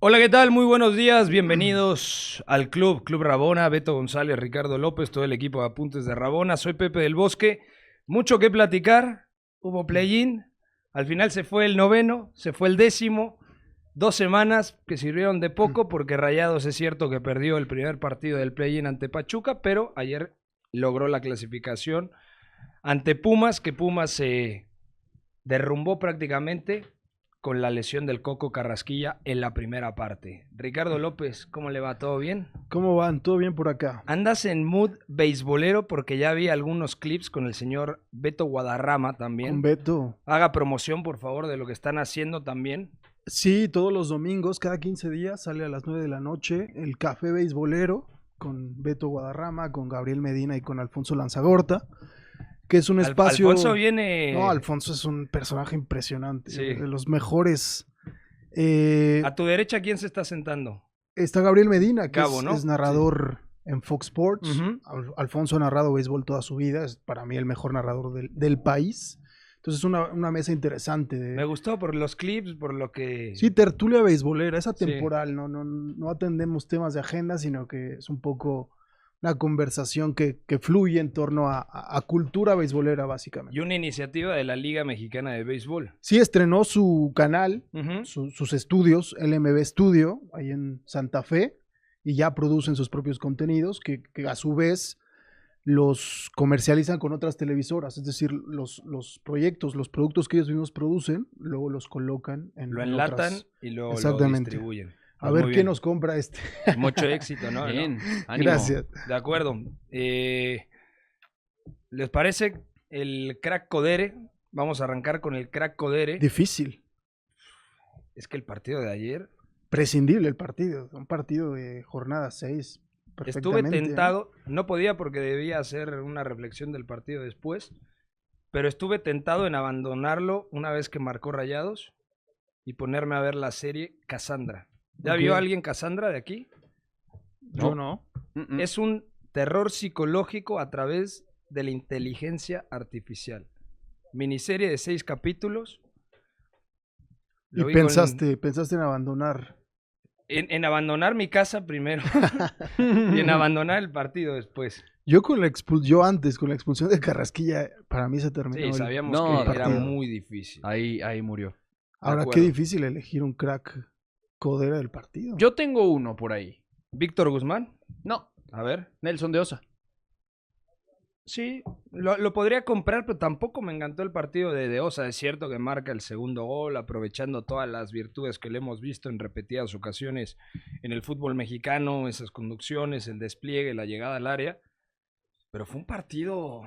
Hola, ¿qué tal? Muy buenos días, bienvenidos al Club Rabona, Beto González, Ricardo López, todo el equipo de Apuntes de Rabona. Soy Pepe del Bosque, mucho que platicar, hubo play-in, al final se fue el noveno, se fue el décimo, 2 semanas que sirvieron de poco porque Rayados es cierto que perdió el primer partido del play-in ante Pachuca, pero ayer logró la clasificación ante Pumas, que Pumas se derrumbó prácticamente con la lesión del Coco Carrasquilla en la primera parte. Ricardo López, ¿cómo le va? ¿Todo bien? ¿Cómo van? ¿Todo bien por acá? ¿Andas en mood beisbolero? Porque ya vi algunos clips con el señor Beto Guadarrama también. Con Beto. Haga promoción, por favor, de lo que están haciendo también. Sí, todos los domingos, cada 15 días, sale a las 9 de la noche el Café Beisbolero con Beto Guadarrama, con Gabriel Medina y con Alfonso Lanzagorta, que es un espacio... Alfonso viene... No, Alfonso es un personaje impresionante, Sí. de los mejores. A tu derecha, ¿quién se está sentando? Está Gabriel Medina, que Gabo, ¿no? es narrador en Fox Sports. Ujú. Alfonso ha narrado béisbol toda su vida, es para mí el mejor narrador del país. Entonces es una mesa interesante. Me gustó por los clips, por lo que... Sí, tertulia beisbolera, es Sí. atemporal, no atendemos temas de agenda, sino que es un poco una conversación que fluye en torno a cultura beisbolera, básicamente. Y una iniciativa de la Liga Mexicana de Béisbol. Sí, estrenó su canal, Ujú. sus estudios, LMB Studio, ahí en Santa Fe, y ya producen sus propios contenidos, que a su vez los comercializan con otras televisoras, es decir, los proyectos, los productos que ellos mismos producen, luego los colocan en Lo enlatan otras. y lo Exactamente. distribuyen. A Pues ver muy qué bien. nos compra este. Mucho éxito, ¿no? Bien, ¿No? ánimo. Gracias. De acuerdo. ¿Les parece el crack Codere? Vamos a arrancar con el crack Codere. Difícil, Es que el partido de ayer... prescindible el partido, un partido de jornada 6. Estuve tentado, no podía porque debía hacer una reflexión del partido después, pero estuve tentado en abandonarlo una vez que marcó Rayados y ponerme a ver la serie Cassandra. ¿Ya Ok. vio alguien Cassandra de aquí? Yo no. Es un terror psicológico a través de la inteligencia artificial. Miniserie de 6 capítulos. Y Lo vi pensaste en abandonar. en abandonar mi casa primero y en abandonar el partido después. Yo antes, con la expulsión de Carrasquilla, para mí se terminó. Sí, sabíamos No, que era partido. muy difícil. Ahí murió. Ahora, de qué acuerdo. difícil elegir un crack codera del partido. Yo tengo uno por ahí. Víctor Guzmán, No, a ver. Nelson de Osa. Sí, lo podría comprar, pero tampoco me encantó el partido de Osa. Es cierto que marca el segundo gol, aprovechando todas las virtudes que le hemos visto en repetidas ocasiones en el fútbol mexicano, esas conducciones, el despliegue, la llegada al área. Pero fue un partido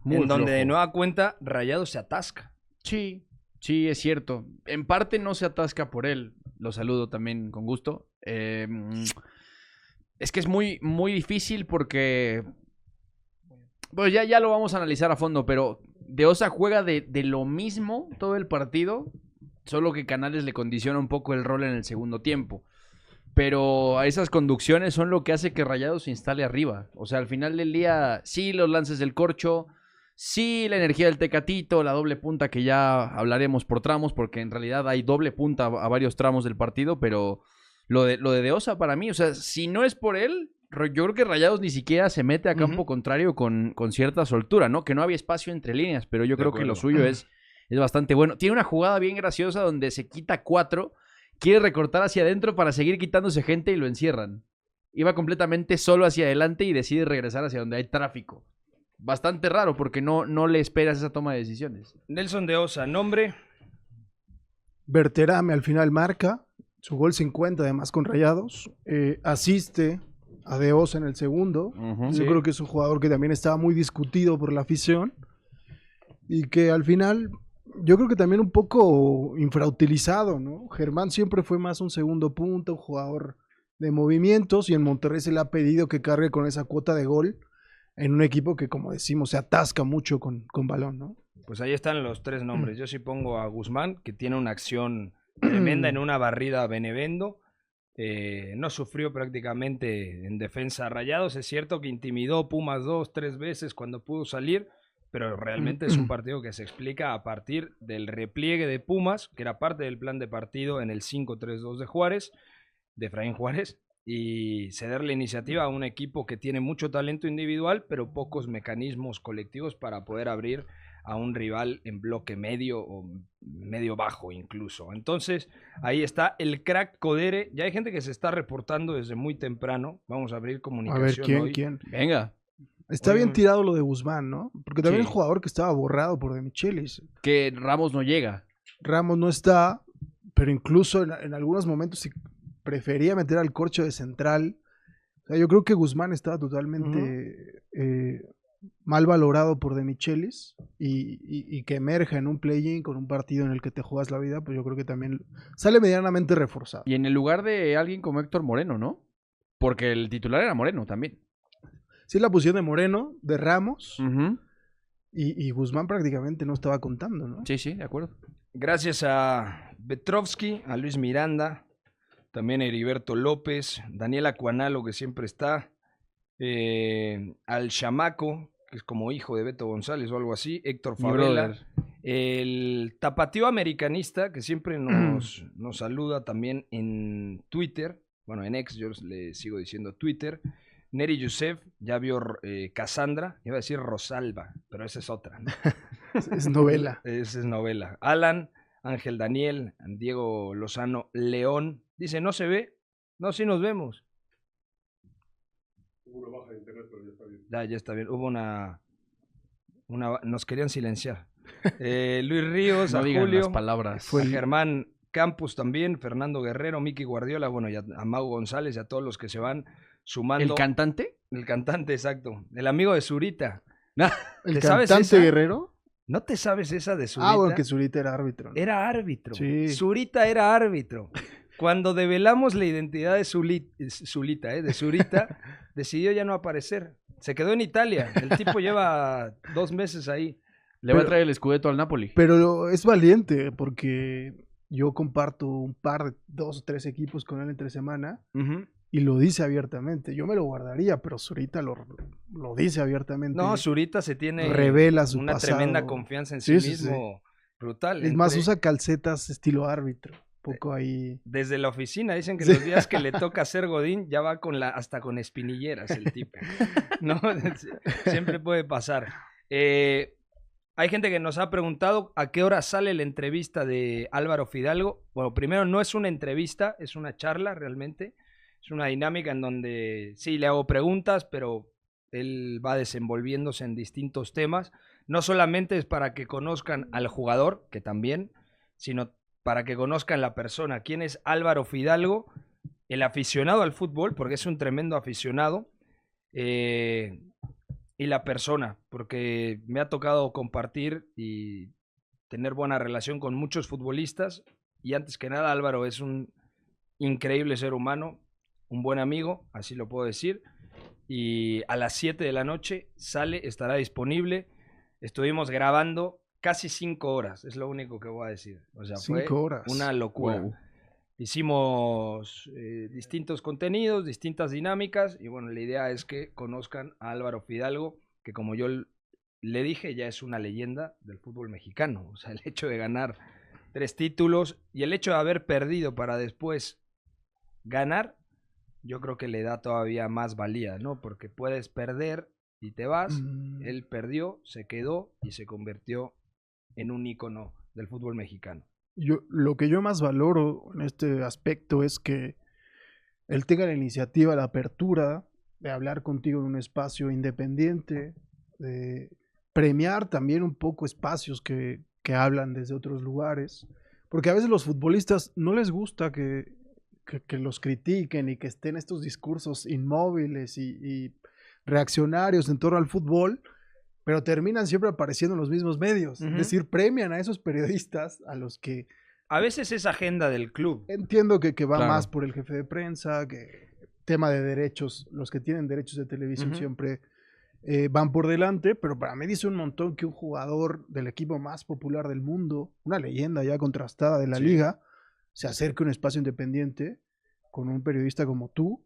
Muy en donde de flojo. nueva cuenta Rayados se atasca. Sí, sí, es cierto. En parte no se atasca por él. Lo saludo también con gusto. Es que es muy, muy difícil porque... Pues ya lo vamos a analizar a fondo, pero De Osa juega de lo mismo todo el partido, solo que Canales le condiciona un poco el rol en el segundo tiempo. Pero a esas conducciones son lo que hace que Rayados se instale arriba. O sea, al final del día, sí, los lances del corcho, sí, la energía del Tecatito, la doble punta que ya hablaremos por tramos, porque en realidad hay doble punta a varios tramos del partido, pero lo de Osa para mí, o sea, si no es por él, yo creo que Rayados ni siquiera se mete a campo contrario con cierta soltura, ¿no? Que no había espacio entre líneas, pero yo creo que lo suyo es bastante bueno. Tiene una jugada bien graciosa donde se quita 4, quiere recortar hacia adentro para seguir quitándose gente y lo encierran. Iba completamente solo hacia adelante y decide regresar hacia donde hay tráfico. Bastante raro porque no le esperas esa toma de decisiones. Nelson de Osa, nombre. Berterame al final marca su gol 50, además con Rayados. Asiste a De Osa en el segundo. Yo Sí. creo que es un jugador que también estaba muy discutido por la afición y que al final yo creo que también un poco infrautilizado, ¿no? Germán siempre fue más un segundo punto, un jugador de movimientos, y en Monterrey se le ha pedido que cargue con esa cuota de gol en un equipo que, como decimos, se atasca mucho con balón, ¿no? Pues ahí están los 3 nombres. Yo sí pongo a Guzmán, que tiene una acción tremenda en una barrida a Benevendo. No sufrió prácticamente en defensa a Rayados. Es cierto que intimidó Pumas 2, 3 veces cuando pudo salir, pero realmente es un partido que se explica a partir del repliegue de Pumas, que era parte del plan de partido en el 5-3-2 de Juárez, de Efraín Juárez, y ceder la iniciativa a un equipo que tiene mucho talento individual, pero pocos mecanismos colectivos para poder abrir a un rival en bloque medio o medio bajo incluso. Entonces, ahí está el crack Codere. Ya hay gente que se está reportando desde muy temprano. Vamos a abrir comunicación A ver, hoy. ¿quién? Venga. Está Oye, bien tirado lo de Guzmán, ¿no? Porque también Sí. el jugador que estaba borrado por De Michelis. Que Ramos no llega. Ramos no está, pero incluso en algunos momentos sí prefería meter al Corcho de central. O sea, yo creo que Guzmán estaba totalmente mal valorado por De Michelis y que emerja en un play-in con un partido en el que te juegas la vida, pues yo creo que también sale medianamente reforzado. Y en el lugar de alguien como Héctor Moreno, ¿no? Porque el titular era Moreno también. Sí, la posición de Moreno, de Ramos, Ujú. y Guzmán prácticamente no estaba contando, ¿no? Sí, sí, de acuerdo. Gracias a Petrovsky, a Luis Miranda, también a Heriberto López, Daniel Acuanalo, que siempre está, al Chamaco, que es como hijo de Beto González o algo así, Héctor Mi Favela, brother. el tapatío americanista, que siempre nos saluda también en Twitter, bueno, en X yo le sigo diciendo Twitter, Neri Yusef, ya vio Cassandra, iba a decir Rosalba, pero esa es otra, ¿no? Es novela. Esa es novela. Alan, Ángel Daniel, Diego Lozano, León. Dice, ¿no se ve? No, sí nos vemos. Hubo una baja de internet, pero ya está bien. Ya está bien. Hubo nos querían silenciar. Luis Ríos, No a digan Julio, las palabras. a Germán Campos también, Fernando Guerrero, Miki Guardiola, bueno, y a Mau González y a todos los que se van sumando. ¿El cantante? El cantante, exacto. El amigo de Zurita. ¿El ¿Te sabes cantante esa? Guerrero? ¿No te sabes esa de Zurita? Ah, bueno, que Zurita era árbitro, ¿no? Era árbitro. Sí. Zurita era árbitro. Cuando develamos la identidad de de Zurita, decidió ya no aparecer. Se quedó en Italia. El tipo lleva 2 meses ahí. Le va a Pero- traer el escudeto al Napoli. Pero es valiente porque yo comparto un par de 2 o 3 equipos con él entre semana y lo dice abiertamente. Yo me lo guardaría, pero Zurita lo dice abiertamente. No, Zurita se tiene Revela su una pasado. tremenda confianza en sí, Sí, sí, mismo. Brutal. Es más, Entre- usa calcetas estilo árbitro. Poco ahí. Desde la oficina dicen que Sí. los días que le toca hacer Godín ya va hasta con espinilleras el tipo. No, siempre puede pasar. Hay gente que nos ha preguntado a qué hora sale la entrevista de Álvaro Fidalgo. Bueno, primero no es una entrevista, es una charla realmente. Es una dinámica en donde sí le hago preguntas, pero él va desenvolviéndose en distintos temas. No solamente es para que conozcan al jugador, que también, sino para que conozcan la persona. ¿Quién es Álvaro Fidalgo? El aficionado al fútbol, porque es un tremendo aficionado. Y la persona, porque me ha tocado compartir y tener buena relación con muchos futbolistas. Y antes que nada, Álvaro es un increíble ser humano, un buen amigo, así lo puedo decir. Y a las 7 de la noche sale, estará disponible. Estuvimos grabando casi 5 horas, es lo único que voy a decir. O sea, fue 5 horas. una locura. Wow. Hicimos distintos contenidos, distintas dinámicas y bueno, la idea es que conozcan a Álvaro Fidalgo, que como yo le dije, ya es una leyenda del fútbol mexicano. O sea, el hecho de ganar 3 títulos y el hecho de haber perdido para después ganar, yo creo que le da todavía más valía, ¿no? Porque puedes perder y te vas. Él perdió, se quedó y se convirtió en un ícono del fútbol mexicano. Lo que yo más valoro en este aspecto es que él tenga la iniciativa, la apertura de hablar contigo en un espacio independiente, de premiar también un poco espacios que hablan desde otros lugares, porque a veces los futbolistas no les gusta que los critiquen y que estén estos discursos inmóviles y reaccionarios en torno al fútbol, pero terminan siempre apareciendo en los mismos medios. Es decir, premian a esos periodistas a los que... A veces es agenda del club. Entiendo que va Claro. más por el jefe de prensa, que tema de derechos, los que tienen derechos de televisión siempre van por delante, pero para mí dice un montón que un jugador del equipo más popular del mundo, una leyenda ya contrastada de la liga, se acerque a un espacio independiente con un periodista como tú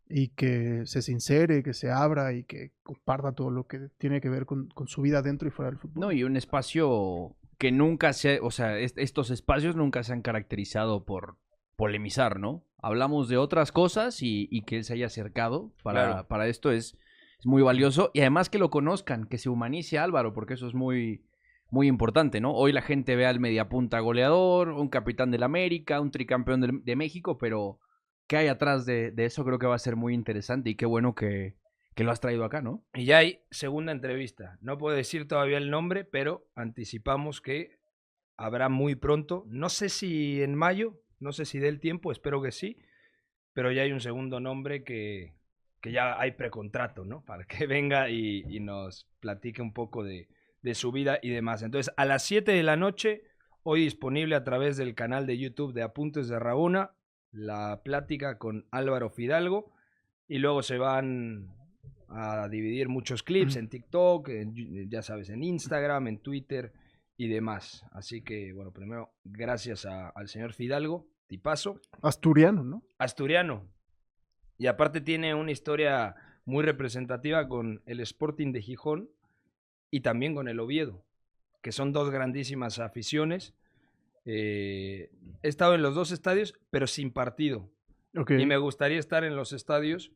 y que se sincere, que se abra y que comparta todo lo que tiene que ver con su vida dentro y fuera del fútbol. No, y un espacio que nunca o sea, estos espacios nunca se han caracterizado por polemizar, ¿no? Hablamos de otras cosas y que él se haya acercado para esto es muy valioso. Y además que lo conozcan, que se humanice a Álvaro, porque eso es muy, muy importante, ¿no? Hoy la gente ve al mediapunta goleador, un capitán del América, un tricampeón de México, pero ¿qué hay atrás de eso? Creo que va a ser muy interesante y qué bueno que lo has traído acá, ¿no? Y ya hay segunda entrevista. No puedo decir todavía el nombre, pero anticipamos que habrá muy pronto. No sé si en mayo, no sé si dé el tiempo, espero que sí, pero ya hay un segundo nombre que ya hay precontrato, ¿no? Para que venga y nos platique un poco de su vida y demás. Entonces, a las 7 de la noche, hoy disponible a través del canal de YouTube de Apuntes de Rabona, la plática con Álvaro Fidalgo, y luego se van a dividir muchos clips en TikTok, ya sabes, en Instagram, en Twitter y demás. Así que, bueno, primero, gracias al señor Fidalgo, tipazo. Asturiano, ¿no? Asturiano. Y aparte tiene una historia muy representativa con el Sporting de Gijón y también con el Oviedo, que son dos grandísimas aficiones. He estado en los dos estadios, pero sin partido. Okay. Y me gustaría estar en los estadios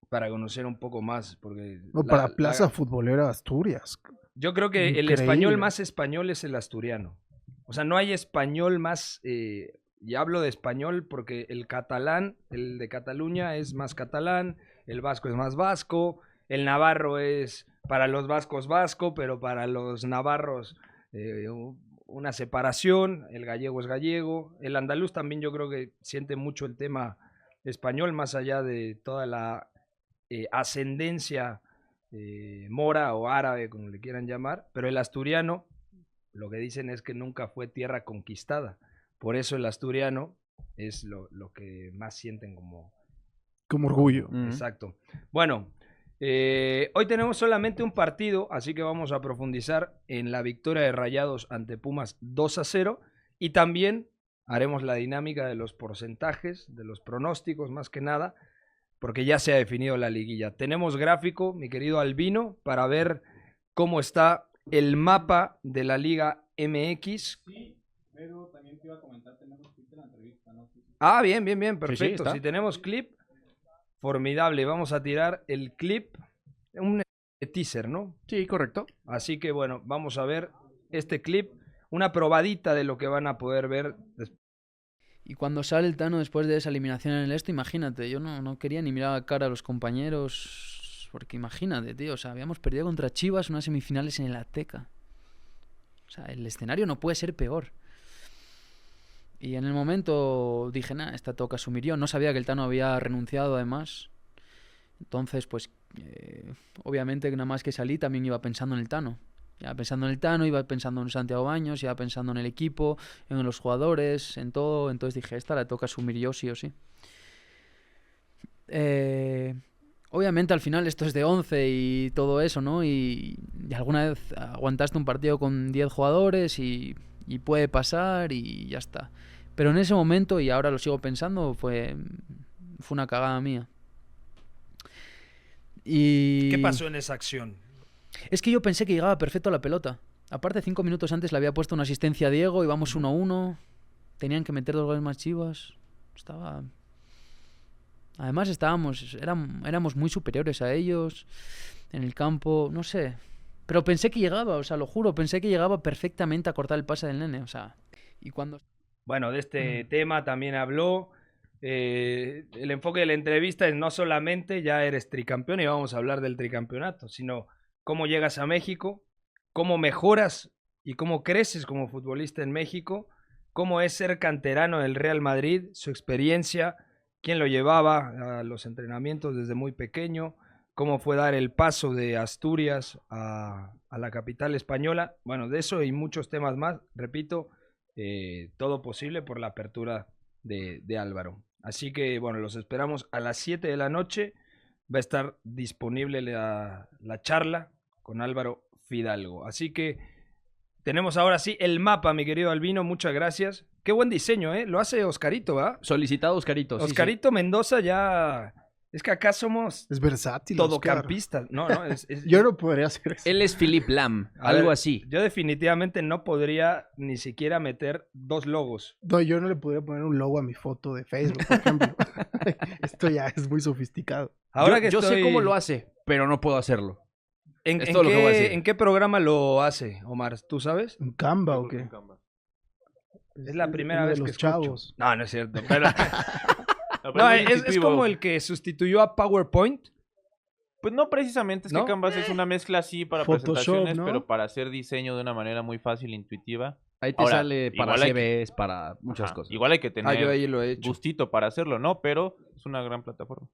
para conocer un poco más. Porque no, para Plaza Futbolera Asturias. Yo creo que el español más español es el asturiano. O sea, no hay español más... y hablo de español porque el catalán, el de Cataluña es más catalán, el vasco es más vasco, el navarro es para los vascos vasco, pero para los navarros una separación, el gallego es gallego, el andaluz también yo creo que siente mucho el tema español, más allá de toda la ascendencia mora o árabe, como le quieran llamar, pero el asturiano, lo que dicen es que nunca fue tierra conquistada, por eso el asturiano es lo que más sienten como orgullo. Exacto. Bueno, hoy tenemos solamente un partido, así que vamos a profundizar en la victoria de Rayados ante Pumas 2-0 y también haremos la dinámica de los porcentajes, de los pronósticos más que nada, porque ya se ha definido la liguilla. Tenemos gráfico, mi querido Albino, para ver cómo está el mapa de la Liga MX. Sí, pero también te iba a comentar, tenemos clip de la entrevista, ¿no? Ah, bien, perfecto. Sí, si tenemos clip, formidable. Vamos a tirar el clip, un teaser, ¿no? Sí, correcto. Así que bueno, vamos a ver este clip, una probadita de lo que van a poder ver después. Y cuando sale el Tano después de esa eliminación en el Esto, imagínate, yo no quería ni mirar a cara a los compañeros, porque imagínate, tío, o sea, habíamos perdido contra Chivas unas semifinales en el Azteca. O sea, el escenario no puede ser peor. Y en el momento dije, esta toca asumir yo. No sabía que el Tano había renunciado, además. Entonces, pues, obviamente, nada más que salí, también iba pensando en el Tano. Iba pensando en el Tano, iba pensando en Santiago Baños, iba pensando en el equipo, en los jugadores, en todo. Entonces dije, esta la toca asumir yo, sí o sí. Obviamente, al final, esto es de 11 y todo eso, ¿no? Y alguna vez aguantaste un partido con 10 jugadores y puede pasar y ya está. Pero en ese momento, y ahora lo sigo pensando, fue una cagada mía. ¿Qué pasó en esa acción? Es que yo pensé que llegaba perfecto a la pelota. Aparte, 5 minutos antes le había puesto una asistencia a Diego, íbamos 1-1. Tenían que meter 2 goles más Chivas. Además, éramos muy superiores a ellos en el campo, no sé. Pero pensé que llegaba, o sea, lo juro, pensé que llegaba perfectamente a cortar el pase del nene, o sea. Y cuando... Bueno, de este tema también habló. El enfoque de la entrevista es no solamente ya eres tricampeón y vamos a hablar del tricampeonato, sino cómo llegas a México, cómo mejoras y cómo creces como futbolista en México, cómo es ser canterano del Real Madrid, su experiencia, quién lo llevaba a los entrenamientos desde muy pequeño, cómo fue dar el paso de Asturias a la capital española. Bueno, de eso y muchos temas más, repito, todo posible por la apertura de Álvaro. Así que, bueno, los esperamos a las 7 de la noche. Va a estar disponible la charla con Álvaro Fidalgo. Así que tenemos ahora sí el mapa, mi querido Albino. Muchas gracias. Qué buen diseño, ¿eh? Lo hace Oscarito, ¿va? Solicitado Oscarito. Oscarito sí. Mendoza ya Es que acá somos Es versátil. Oscar. todocampistas. No, Yo no podría hacer eso. Él es Philipp Lahm, A algo ver, así. Yo definitivamente no podría ni siquiera meter 2 logos. No, yo no le podría poner un logo a mi foto de Facebook, por ejemplo. Esto ya es muy sofisticado. Ahora yo sé cómo lo hace, pero no puedo hacerlo. ¿En, es en todo lo que voy a qué, decir. ¿En qué programa lo hace, Omar? ¿Tú sabes? ¿Un Canva o qué? Es la primera Uno de vez que los escucho. chavos. No, no es cierto. Pero... No, pero no, muy es intuitivo. como el que sustituyó a PowerPoint. Pues no precisamente, es ¿No? que Canvas es una mezcla así para Photoshop, presentaciones, ¿no? pero para hacer diseño de una manera muy fácil e intuitiva. Ahí te Ahora, sale para igual hay que- CVs, para muchas Ajá, cosas. Igual hay que tener Yo ahí lo he hecho. gustito para hacerlo, ¿no? Pero es una gran plataforma.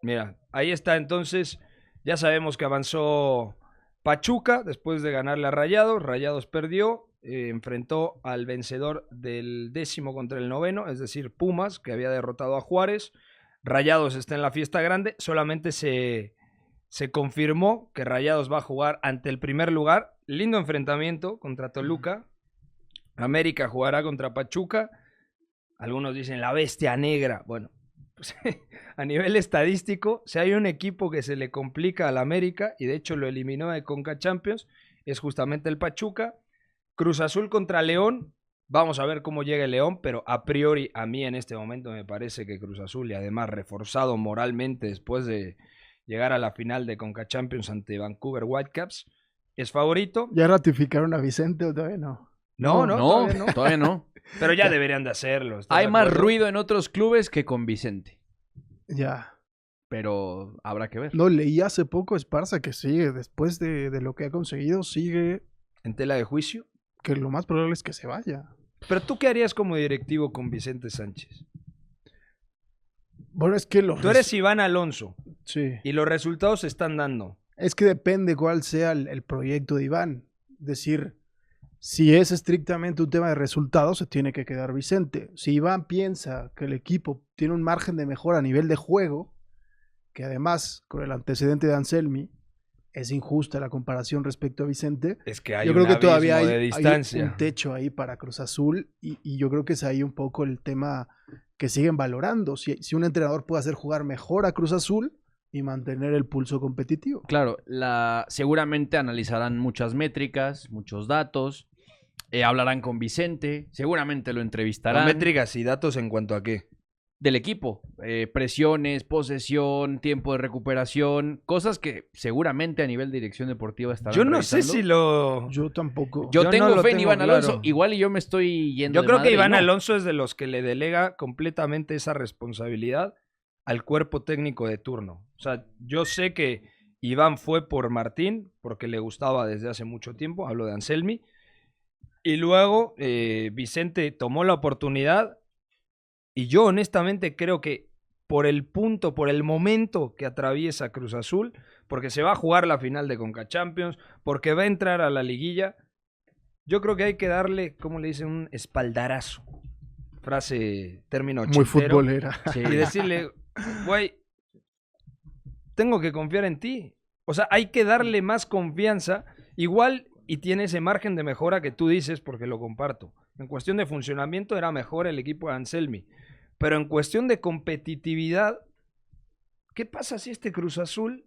Mira, ahí está entonces. Ya sabemos que avanzó Pachuca después de ganarle a Rayados. Rayados perdió. Enfrentó al vencedor del 10º contra el 9º, es decir, Pumas, que había derrotado a Juárez. Rayados está en la fiesta grande. Solamente se confirmó que Rayados va a jugar ante el primer lugar. Lindo enfrentamiento contra Toluca. América jugará contra Pachuca. Algunos dicen la bestia negra. Bueno, pues, a nivel estadístico, si hay un equipo que se le complica al América, y de hecho lo eliminó de Conca Champions, es justamente el Pachuca. Cruz Azul contra León. Vamos a ver cómo llega el León, pero a priori a mí en este momento me parece que Cruz Azul, y además reforzado moralmente después de llegar a la final de Conca Champions ante Vancouver Whitecaps, es favorito. ¿Ya ratificaron a Vicente o todavía no? No, Todavía no. pero ya deberían de hacerlo. ¿estás Hay de más acuerdo? ruido en otros clubes que con Vicente. Ya. Pero habrá que ver. No, leí hace poco Esparza que sigue, después de lo que ha conseguido, sigue, En tela de juicio. que lo más probable es que se vaya. Pero tú, ¿qué harías como directivo con Vicente Sánchez? Bueno, es que Tú eres Iván Alonso Sí. y los resultados se están dando. Es que depende cuál sea el proyecto de Iván. Es decir, si es estrictamente un tema de resultados, se tiene que quedar Vicente. Si Iván piensa que el equipo tiene un margen de mejora a nivel de juego, que además, con el antecedente de Anselmi, es injusta la comparación respecto a Vicente, Es que hay yo creo un que todavía abismo de hay distancia. un techo ahí para Cruz Azul y yo creo que es ahí un poco el tema que siguen valorando. Si un entrenador puede hacer jugar mejor a Cruz Azul y mantener el pulso competitivo. Claro, seguramente analizarán muchas métricas, muchos datos, hablarán con Vicente, seguramente lo Con entrevistarán. métricas y datos en cuanto a qué. Del equipo, presiones, posesión, tiempo de recuperación, cosas que seguramente a nivel de dirección deportiva estarán Yo no sé revisando. si lo... Yo tampoco. Yo no tengo lo fe en tengo Iván Alonso, claro. igual y yo me estoy yendo Yo de creo madre que y Iván no. Alonso es de los que le delega completamente esa responsabilidad al cuerpo técnico de turno. O sea, yo sé que Iván fue por Martín, porque le gustaba desde hace mucho tiempo, hablo de Anselmi, y luego Vicente tomó la oportunidad, y yo honestamente creo que por el punto, por el momento que atraviesa Cruz Azul, porque se va a jugar la final de Conca Champions, porque va a entrar a la liguilla, yo creo que hay que darle, ¿cómo le dicen? Un espaldarazo. Frase, término Muy ochentero. futbolera. Sí. Y decirle, güey, tengo que confiar en ti. O sea, hay que darle más confianza. Igual, y tiene ese margen de mejora que tú dices, porque lo comparto. En cuestión de funcionamiento era mejor el equipo de Anselmi. Pero en cuestión de competitividad, ¿qué pasa si este Cruz Azul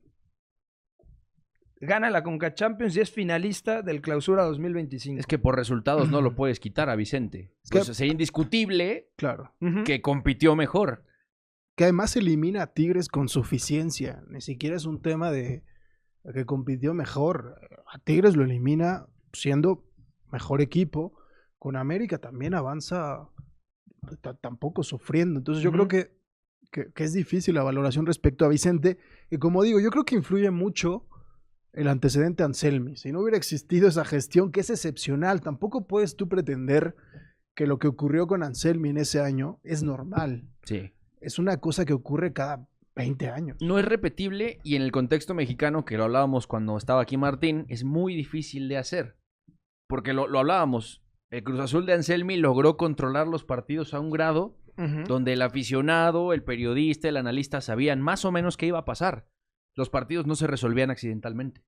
gana la Conca Champions y es finalista del Clausura 2025? Es que por resultados no lo puedes quitar a Vicente. que- Pues sería indiscutible Claro. Ujú. que compitió mejor. Que además elimina a Tigres con suficiencia. Ni siquiera es un tema de que compitió mejor. A Tigres lo elimina siendo mejor equipo. Con América también avanza tampoco sufriendo. Entonces yo creo que es difícil la valoración respecto a Vicente. Y como digo, yo creo que influye mucho el antecedente Anselmi. Si no hubiera existido esa gestión, que es excepcional, tampoco puedes tú pretender que lo que ocurrió con Anselmi en ese año es normal. Sí. Es una cosa que ocurre cada 20 años. No es repetible y en el contexto mexicano, que lo hablábamos cuando estaba aquí Martín, es muy difícil de hacer. Porque lo hablábamos. El Cruz Azul de Anselmi logró controlar los partidos a un grado Ujú. donde el aficionado, el periodista, el analista sabían más o menos qué iba a pasar. Los partidos no se resolvían accidentalmente.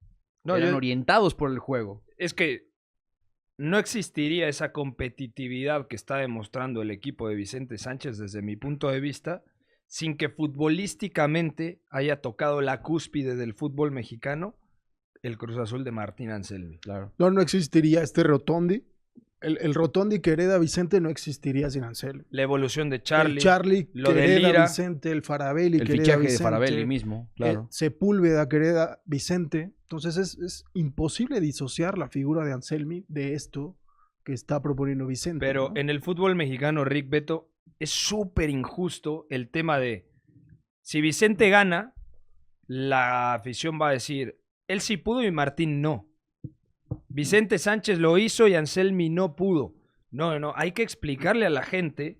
No, Eran yo- orientados por el juego. es que no existiría esa competitividad que está demostrando el equipo de Vicente Sánchez desde mi punto de vista sin que futbolísticamente haya tocado la cúspide del fútbol mexicano, el Cruz Azul de Martín Anselmi. Claro. No existiría este Rotondi. El Rotondi que hereda Vicente no existiría sin Anselmi. La evolución de El Charlie, Charlie lo que de hereda Lira. Vicente, el Farabelli El que hereda fichaje de Vicente, Farabelli mismo, claro. Sepúlveda que hereda Vicente. Entonces es imposible disociar la figura de Anselmi de esto que está proponiendo Vicente. Pero ¿no? en el fútbol mexicano, Rick Beto, es súper injusto el tema de si Vicente gana, la afición va a decir, él sí pudo y Martín no. Vicente Sánchez lo hizo y Anselmi no pudo. No, hay que explicarle a la gente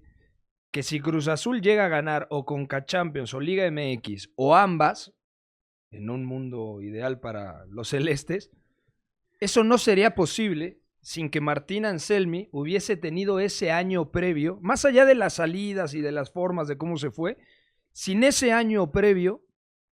que si Cruz Azul llega a ganar o Conca Champions o Liga MX o ambas, en un mundo ideal para los celestes, eso no sería posible sin que Martín Anselmi hubiese tenido ese año previo, más allá de las salidas y de las formas de cómo se fue, sin ese año previo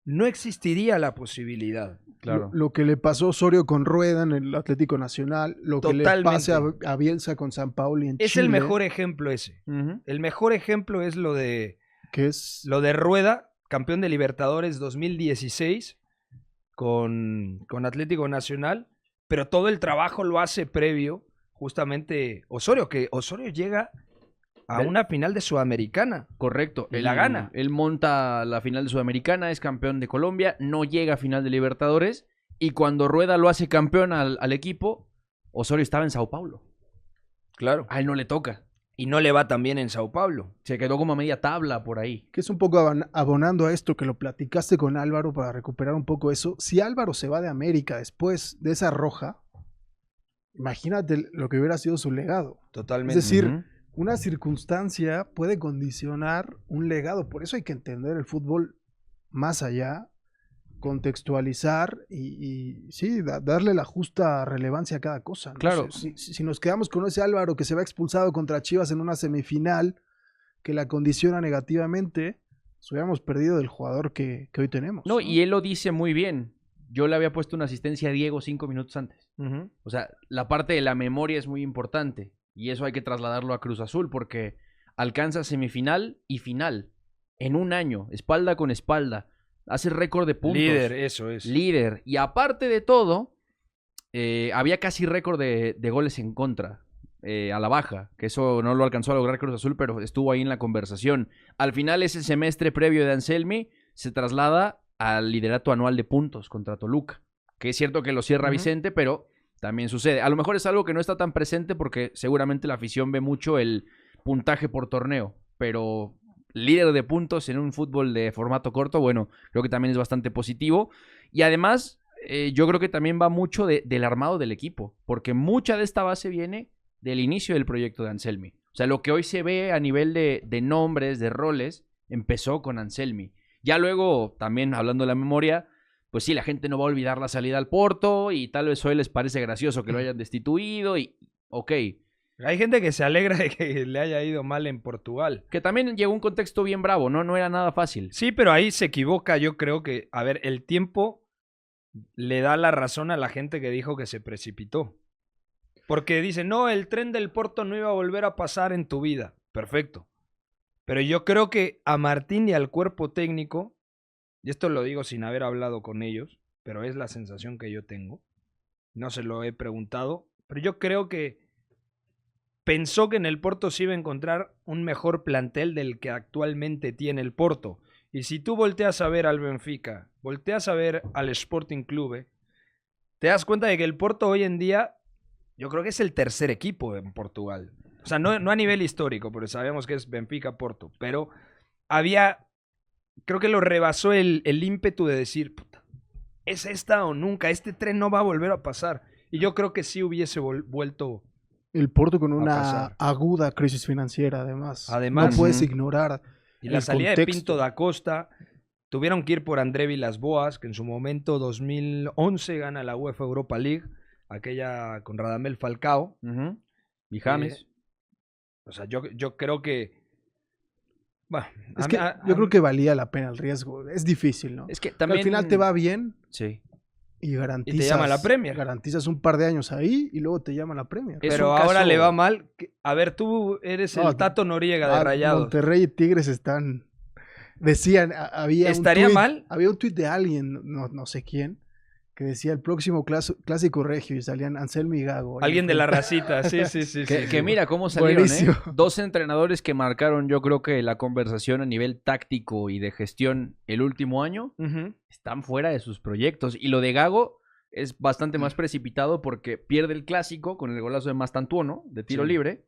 no existiría la posibilidad. Claro. Lo que le pasó a Osorio con Rueda en el Atlético Nacional, lo que le pase a Bielsa con San Pauli en Es Chile. el mejor ejemplo ese. Ujú. El mejor ejemplo es lo de Que es Rueda, campeón de Libertadores 2016 con Atlético Nacional, pero todo el trabajo lo hace previo justamente Osorio, que Osorio llega a una final de Sudamericana. Correcto. Y la gana. Él monta la final de Sudamericana, es campeón de Colombia, no llega a final de Libertadores, y cuando Rueda lo hace campeón al equipo, Osorio estaba en Sao Paulo. Claro. A él no le toca. Y no le va tan bien en Sao Paulo. Se quedó como a media tabla por ahí. que es un poco abonando a esto que lo platicaste con Álvaro para recuperar un poco eso. Si Álvaro se va de América después de esa roja, imagínate lo que hubiera sido su legado. Totalmente. Es decir, Ujú. una circunstancia puede condicionar un legado. Por eso hay que entender el fútbol más allá, contextualizar y sí, darle la justa relevancia a cada cosa, ¿no? Claro. Si nos quedamos con ese Álvaro que se va expulsado contra Chivas en una semifinal que la condiciona negativamente, pues hubiéramos perdido del jugador que hoy tenemos. No, y él lo dice muy bien. Yo le había puesto una asistencia a Diego 5 minutos antes. Ujú. O sea, la parte de la memoria es muy importante. Y eso hay que trasladarlo a Cruz Azul porque alcanza semifinal y final en un año, espalda con espalda. Hace récord de puntos. Líder, eso es. Líder. Y aparte de todo, había casi récord de goles en contra. A la baja, que eso no lo alcanzó a lograr Cruz Azul, pero estuvo ahí en la conversación. Al final, ese semestre previo de Anselmi se traslada al liderato anual de puntos contra Toluca, que es cierto que lo cierra Ujú. Vicente, pero también sucede. A lo mejor es algo que no está tan presente porque seguramente la afición ve mucho el puntaje por torneo, pero líder de puntos en un fútbol de formato corto, bueno, creo que también es bastante positivo. Y además, yo creo que también va mucho del armado del equipo, porque mucha de esta base viene del inicio del proyecto de Anselmi. O sea, lo que hoy se ve a nivel de nombres, de roles, empezó con Anselmi. Ya luego, también hablando de la memoria, pues sí, la gente no va a olvidar la salida al Porto y tal vez hoy les parece gracioso que lo hayan destituido y ok. Hay gente que se alegra de que le haya ido mal en Portugal. Que también llegó un contexto bien bravo, ¿no? No era nada fácil. Sí, pero ahí se equivoca. Yo creo que, a ver, el tiempo le da la razón a la gente que dijo que se precipitó. Porque dice, no, el tren del Porto no iba a volver a pasar en tu vida. Perfecto. Pero yo creo que a Martín y al cuerpo técnico, y esto lo digo sin haber hablado con ellos, pero es la sensación que yo tengo, no se lo he preguntado, pero yo creo que pensó que en el Porto se iba a encontrar un mejor plantel del que actualmente tiene el Porto. Y si tú volteas a ver al Benfica, volteas a ver al Sporting Clube, te das cuenta de que el Porto hoy en día, yo creo que es el tercer equipo en Portugal. O sea, no a nivel histórico, porque sabemos que es Benfica-Porto, pero creo que lo rebasó el ímpetu de decir, puta, es esta o nunca, este tren no va a volver a pasar. Y yo creo que sí hubiese vuelto. El Porto con a una pasar. aguda crisis financiera, además. Además, no puedes ujú. ignorar Y la el salida de contexto. Pinto da Costa, tuvieron que ir por André Vilas-Boas, que en su momento, 2011, gana la UEFA Europa League, aquella con Radamel Falcao. Ujú. Y James. O sea, yo creo que... Bueno, Es que yo creo que valía la pena el riesgo. Es difícil, ¿no? Es que Pero también... al final te va bien Sí. y garantizas. llama la Premier. Garantizas un par de años ahí y luego te llama la Premier. Es pero un ahora caso- le va mal. A ver, tú eres No, el Tato Noriega de Ah, Rayados. Monterrey y Tigres están decían, ¿Estaría mal? Había un tuit de alguien, no sé quién, que decía el próximo clásico regio y salían Anselmi y Gago. Alguien de la racita, sí. Que mira cómo salieron, Buenísimo. Dos entrenadores que marcaron, yo creo que la conversación a nivel táctico y de gestión el último año, Ujú. están fuera de sus proyectos. Y lo de Gago es bastante más precipitado porque pierde el clásico con el golazo de Mastantuono, de tiro Sí. libre.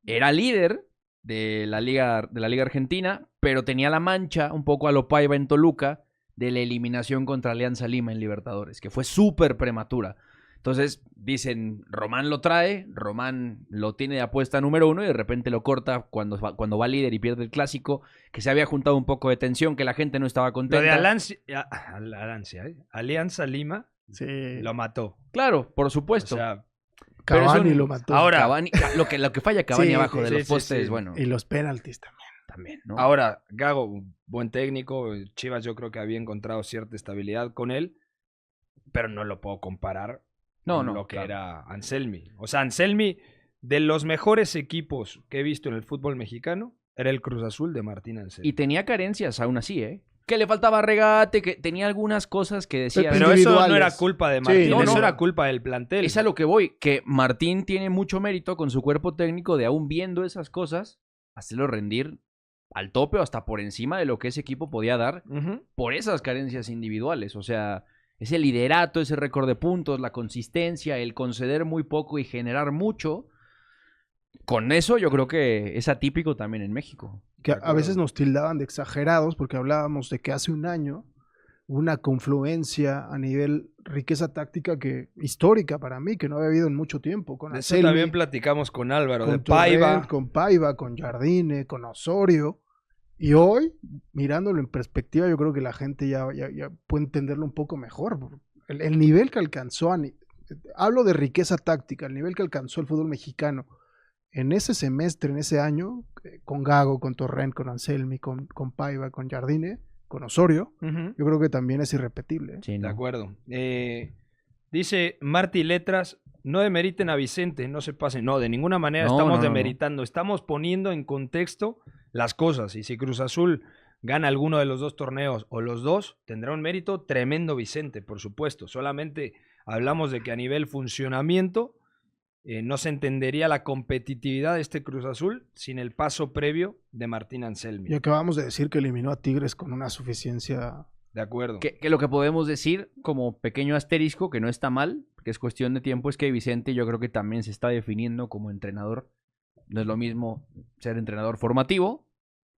Era líder de la Liga Argentina, pero tenía la mancha, un poco a lo Paiva en Toluca, de la eliminación contra Alianza Lima en Libertadores, que fue súper prematura. Entonces, dicen, Román lo trae, Román lo tiene de apuesta número 1 y de repente lo corta cuando va líder y pierde el clásico, que se había juntado un poco de tensión, que la gente no estaba Lo contenta. de Alianza Lima Sí. lo mató. Claro, por O supuesto. sea, pero Cavani es un- lo mató. ahora- Cavani- lo que falla Cavani Sí, abajo de sí, los sí, postes, sí. bueno, Y los penaltis también. también, ¿no? ahora, Gago, un buen técnico. Chivas yo creo que había encontrado cierta estabilidad con él, pero no lo puedo comparar con lo que claro. era Anselmi. O sea, Anselmi, de los mejores equipos que he visto en el fútbol mexicano, era el Cruz Azul de Martín Anselmi. Y tenía carencias aún así, ¿eh? Que le faltaba regate, que tenía algunas cosas que decía. Pero eso no individuales. era culpa de Martín, no, eso no. era culpa del plantel. Es a lo que voy, que Martín tiene mucho mérito con su cuerpo técnico de aún viendo esas cosas, hacerlo rendir al tope o hasta por encima de lo que ese equipo podía dar Ujú. por esas carencias individuales. O sea, ese liderato, ese récord de puntos, la consistencia, el conceder muy poco y generar mucho. Con eso yo creo que es atípico también en México. Que De a acuerdo. veces nos tildaban de exagerados porque hablábamos de que hace un año hubo una confluencia a nivel riqueza táctica que histórica para mí, que no había habido en mucho tiempo. Con De eso Anselmi, también platicamos con Álvaro, de con Torrent, Paiva. con Paiva, con Jardine, con Osorio. Y hoy, mirándolo en perspectiva, yo creo que la gente ya puede entenderlo un poco mejor. El nivel que alcanzó, hablo de riqueza táctica, el nivel que alcanzó el fútbol mexicano en ese semestre, en ese año, con Gago, con Torrent, con Anselmi, con Paiva, con Jardine, con Osorio, Ujú. yo creo que también es irrepetible. Sí, De ¿no? acuerdo. Dice Marty Letras, no demeriten a Vicente, no se pasen. No, de ninguna manera No, estamos no, no, demeritando. Estamos poniendo en contexto las cosas. Y si Cruz Azul gana alguno de los dos torneos o los dos, tendrá un mérito tremendo Vicente, por supuesto. Solamente hablamos de que a nivel funcionamiento no se entendería la competitividad de este Cruz Azul sin el paso previo de Martín Anselmi. Y acabamos de decir que eliminó a Tigres con una suficiencia. De acuerdo. Que lo que podemos decir como pequeño asterisco, que no está mal, que es cuestión de tiempo, es que Vicente yo creo que también se está definiendo como entrenador. No es lo mismo ser entrenador formativo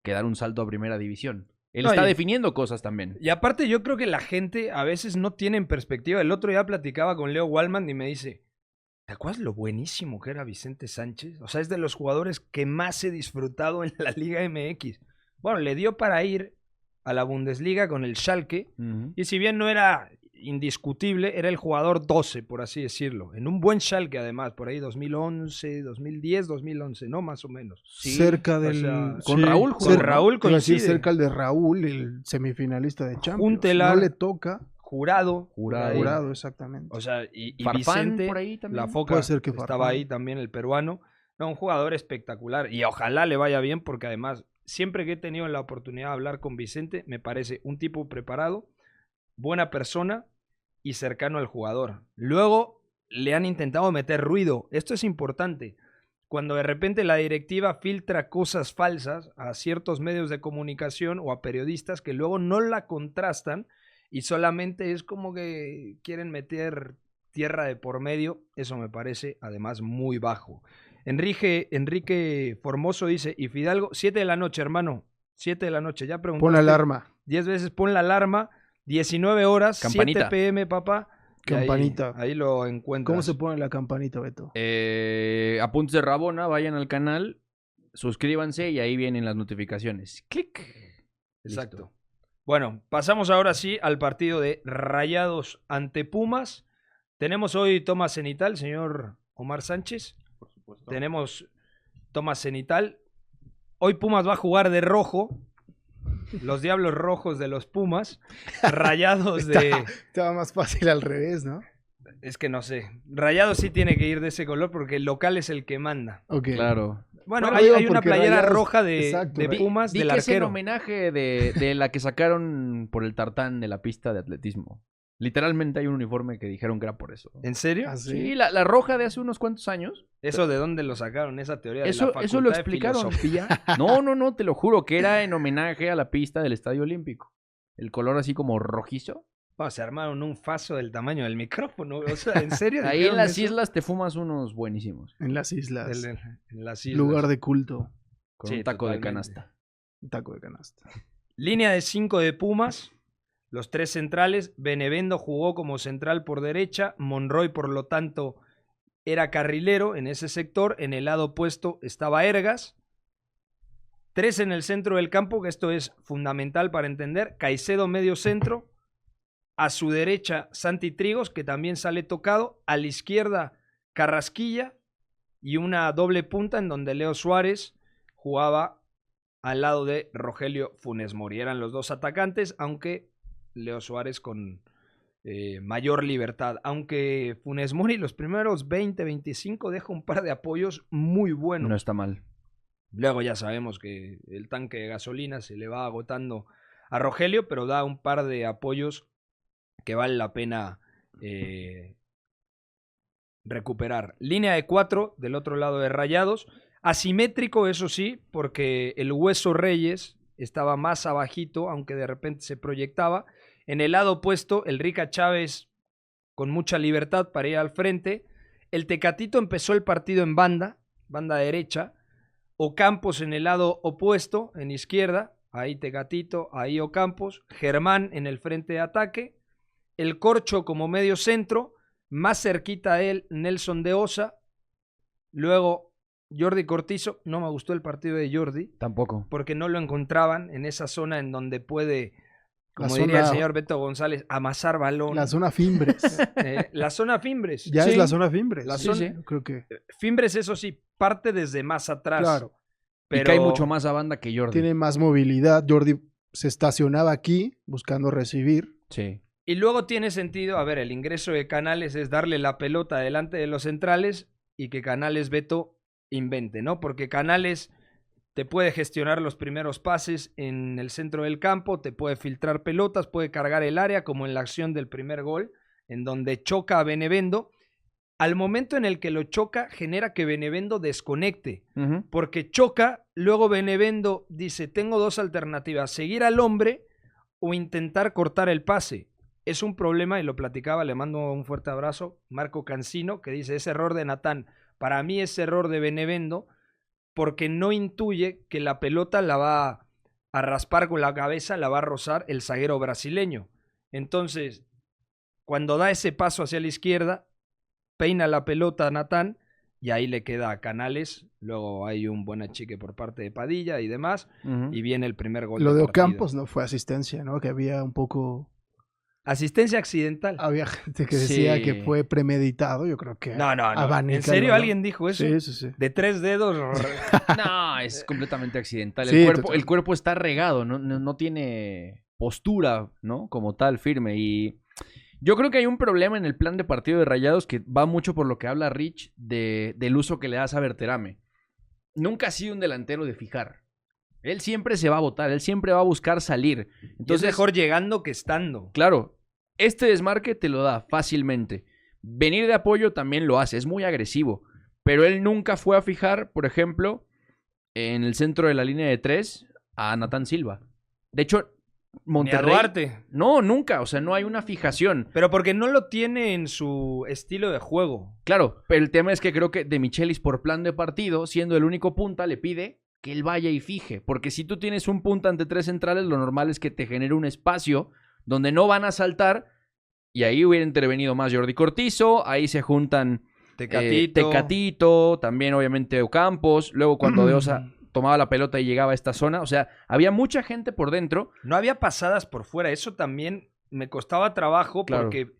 que dar un salto a primera división. Él No, está y- definiendo cosas también. Y aparte yo creo que la gente a veces no tiene en perspectiva. El otro día platicaba con Leo Wallman y me dice, ¿te acuerdas lo buenísimo que era Vicente Sánchez? O sea, es de los jugadores que más he disfrutado en la Liga MX. Bueno, le dio para ir a la Bundesliga con el Schalke. Y si bien no era indiscutible, era el jugador 12, por así decirlo. En un buen Schalke, además, por ahí 2011, 2010, 2011, ¿no? Más o menos. Sí, cerca o del. sea, con Raúl jugó, Con ¿no? Raúl Iba a decir coincide. cerca el de Raúl, el semifinalista de Champions. Júntelar. No le toca. Jurado. Jurado. Jurado, exactamente. O sea, y Farfán Vicente, por ahí también. la Foca, Puede ser que estaba Farfán. ahí también, el peruano. No, un jugador espectacular. Y ojalá le vaya bien, porque además, siempre que he tenido la oportunidad de hablar con Vicente, me parece un tipo preparado, buena persona y cercano al jugador. Luego le han intentado meter ruido. Esto es importante. Cuando de repente la directiva filtra cosas falsas a ciertos medios de comunicación o a periodistas que luego no la contrastan y solamente es como que quieren meter tierra de por medio, eso me parece además muy bajo. Enrique Formoso dice, y Fidalgo, 7 de la noche, hermano, 7 de la noche, ya preguntaste. Pon la alarma. 10 veces pon la alarma, 19 horas, Campanita. 7 pm, papá. y Campanita. Ahí lo encuentras. ¿Cómo se pone la campanita, Beto? Apuntes de Rabona, vayan al canal, suscríbanse y ahí vienen las notificaciones. Clic. Exacto. Listo. Bueno, pasamos ahora sí al partido de Rayados ante Pumas. Tenemos hoy toma cenital, señor Omar Sánchez. Por supuesto. Tenemos toma cenital. Hoy Pumas va a jugar de rojo. Los Diablos Rojos de los Pumas. Rayados de... Estaba más fácil al revés, ¿no? Es que no sé. Rayados sí tiene que ir de ese color porque el local es el que manda. Ok. Claro. Bueno, No, hay digo, una porque playera Rayados- roja de exacto, Pumas Di del que es en arquero. homenaje de la que sacaron por el tartán de la pista de atletismo. Literalmente hay un uniforme que dijeron que era por eso. ¿En serio? Así. Sí, la roja de hace unos cuantos años. ¿Eso de dónde lo sacaron? Esa teoría de Eso- la eso Facultad lo de explicaron. Filosofía. No, te lo juro, que era en homenaje a la pista del Estadio Olímpico. El color así como rojizo. Oh, se armaron un faso del tamaño del micrófono. O sea, ¿en serio? Ahí en dijeron las eso? islas te fumas unos buenísimos. En las islas. En las islas. Lugar de culto. Con Sí, un taco de totalmente. canasta. Taco de canasta. Línea de 5 de Pumas. Los 3 centrales. Benevendo jugó como central por derecha. Monroy, por lo tanto, era carrilero en ese sector. En el lado opuesto estaba Ergas. 3 en el centro del campo, que esto es fundamental para entender. Caicedo medio centro. A su derecha Santi Trigos, que también sale tocado. A la izquierda Carrasquilla. Y una doble punta en donde Leo Suárez jugaba al lado de Rogelio Funes Mori. Eran los dos atacantes, aunque Leo Suárez con mayor libertad. Aunque Funes Mori los primeros 20-25 deja un par de apoyos muy buenos. No está mal. Luego ya sabemos que el tanque de gasolina se le va agotando a Rogelio, pero da un par de apoyos que vale la pena recuperar. Línea de 4 del otro lado de Rayados. Asimétrico, eso sí, porque el Hueso Reyes estaba más abajito, aunque de repente se proyectaba. En el lado opuesto, el Rica Chávez con mucha libertad para ir al frente. El Tecatito empezó el partido en banda derecha. Ocampos en el lado opuesto, en izquierda. Ahí Tecatito, ahí Ocampos. Germán en el frente de ataque. El Corcho como medio centro. Más cerquita a él, Nelson de Osa. Luego Jordi Cortizo. No me gustó el partido de Jordi, Tampoco. porque no lo encontraban en esa zona en donde puede, como La diría el zona- señor Beto González, amasar balón. La zona Fimbres. La zona Fimbres. Ya Sí. es la zona Fimbres. La Sí, zona- sí, creo que. Fimbres, eso sí, parte desde más atrás. Claro. Pero Y cae mucho más a banda que Jordi. Tiene más movilidad. Jordi se estacionaba aquí buscando recibir. Sí. Y luego tiene sentido, a ver, el ingreso de Canales es darle la pelota delante de los centrales y que Canales, Beto, invente, ¿no? Porque Canales te puede gestionar los primeros pases en el centro del campo, te puede filtrar pelotas, puede cargar el área, como en la acción del primer gol, en donde choca a Benevendo. Al momento en el que lo choca, genera que Benevendo desconecte, Ujú. porque choca, luego Benevendo dice, tengo dos alternativas, seguir al hombre o intentar cortar el pase. Es un problema, y lo platicaba, le mando un fuerte abrazo, Marco Cancino, que dice, es error de Natán. Para mí es error de Benevendo, porque no intuye que la pelota la va a raspar con la cabeza, la va a rozar el zaguero brasileño. Entonces, cuando da ese paso hacia la izquierda, peina la pelota a Natán, y ahí le queda a Canales. Luego hay un buen achique por parte de Padilla y demás, Ujú. y viene el primer gol. Lo del de partido. Ocampos no fue asistencia, ¿no? Que había un poco. Asistencia accidental. Había gente que decía Sí. que fue premeditado. Yo creo que. No. abanica ¿En el serio balón. alguien dijo eso? Sí, sí, sí. De 3 dedos. No, es completamente accidental. Sí, El total. cuerpo está regado, no tiene postura, ¿no? Como tal, firme. Y yo creo que hay un problema en el plan de partido de Rayados que va mucho por lo que habla Rich del uso que le das a Berterame. Nunca ha sido un delantero de fijar. Él siempre se va a botar, él siempre va a buscar salir. Entonces Entonces, es mejor llegando que estando. claro, este desmarque te lo da fácilmente. Venir de apoyo también lo hace, es muy agresivo. Pero él nunca fue a fijar, por ejemplo, en el centro de la línea de 3 a Natán Silva. De hecho, Ni a Monterrey... Duarte. No, nunca, o sea, no hay una fijación. Pero porque no lo tiene en su estilo de juego. Claro, pero el tema es que creo que De Michelis, por plan de partido, siendo el único punta, le pide que él vaya y fije. Porque si tú tienes un punta ante 3 centrales, lo normal es que te genere un espacio donde no van a saltar. Y ahí hubiera intervenido más Jordi Cortizo. Ahí se juntan Tecatito, también obviamente Ocampos. Luego cuando De Osa tomaba la pelota y llegaba a esta zona. O sea, había mucha gente por dentro. No había pasadas por fuera. Eso también me costaba trabajo Claro. porque,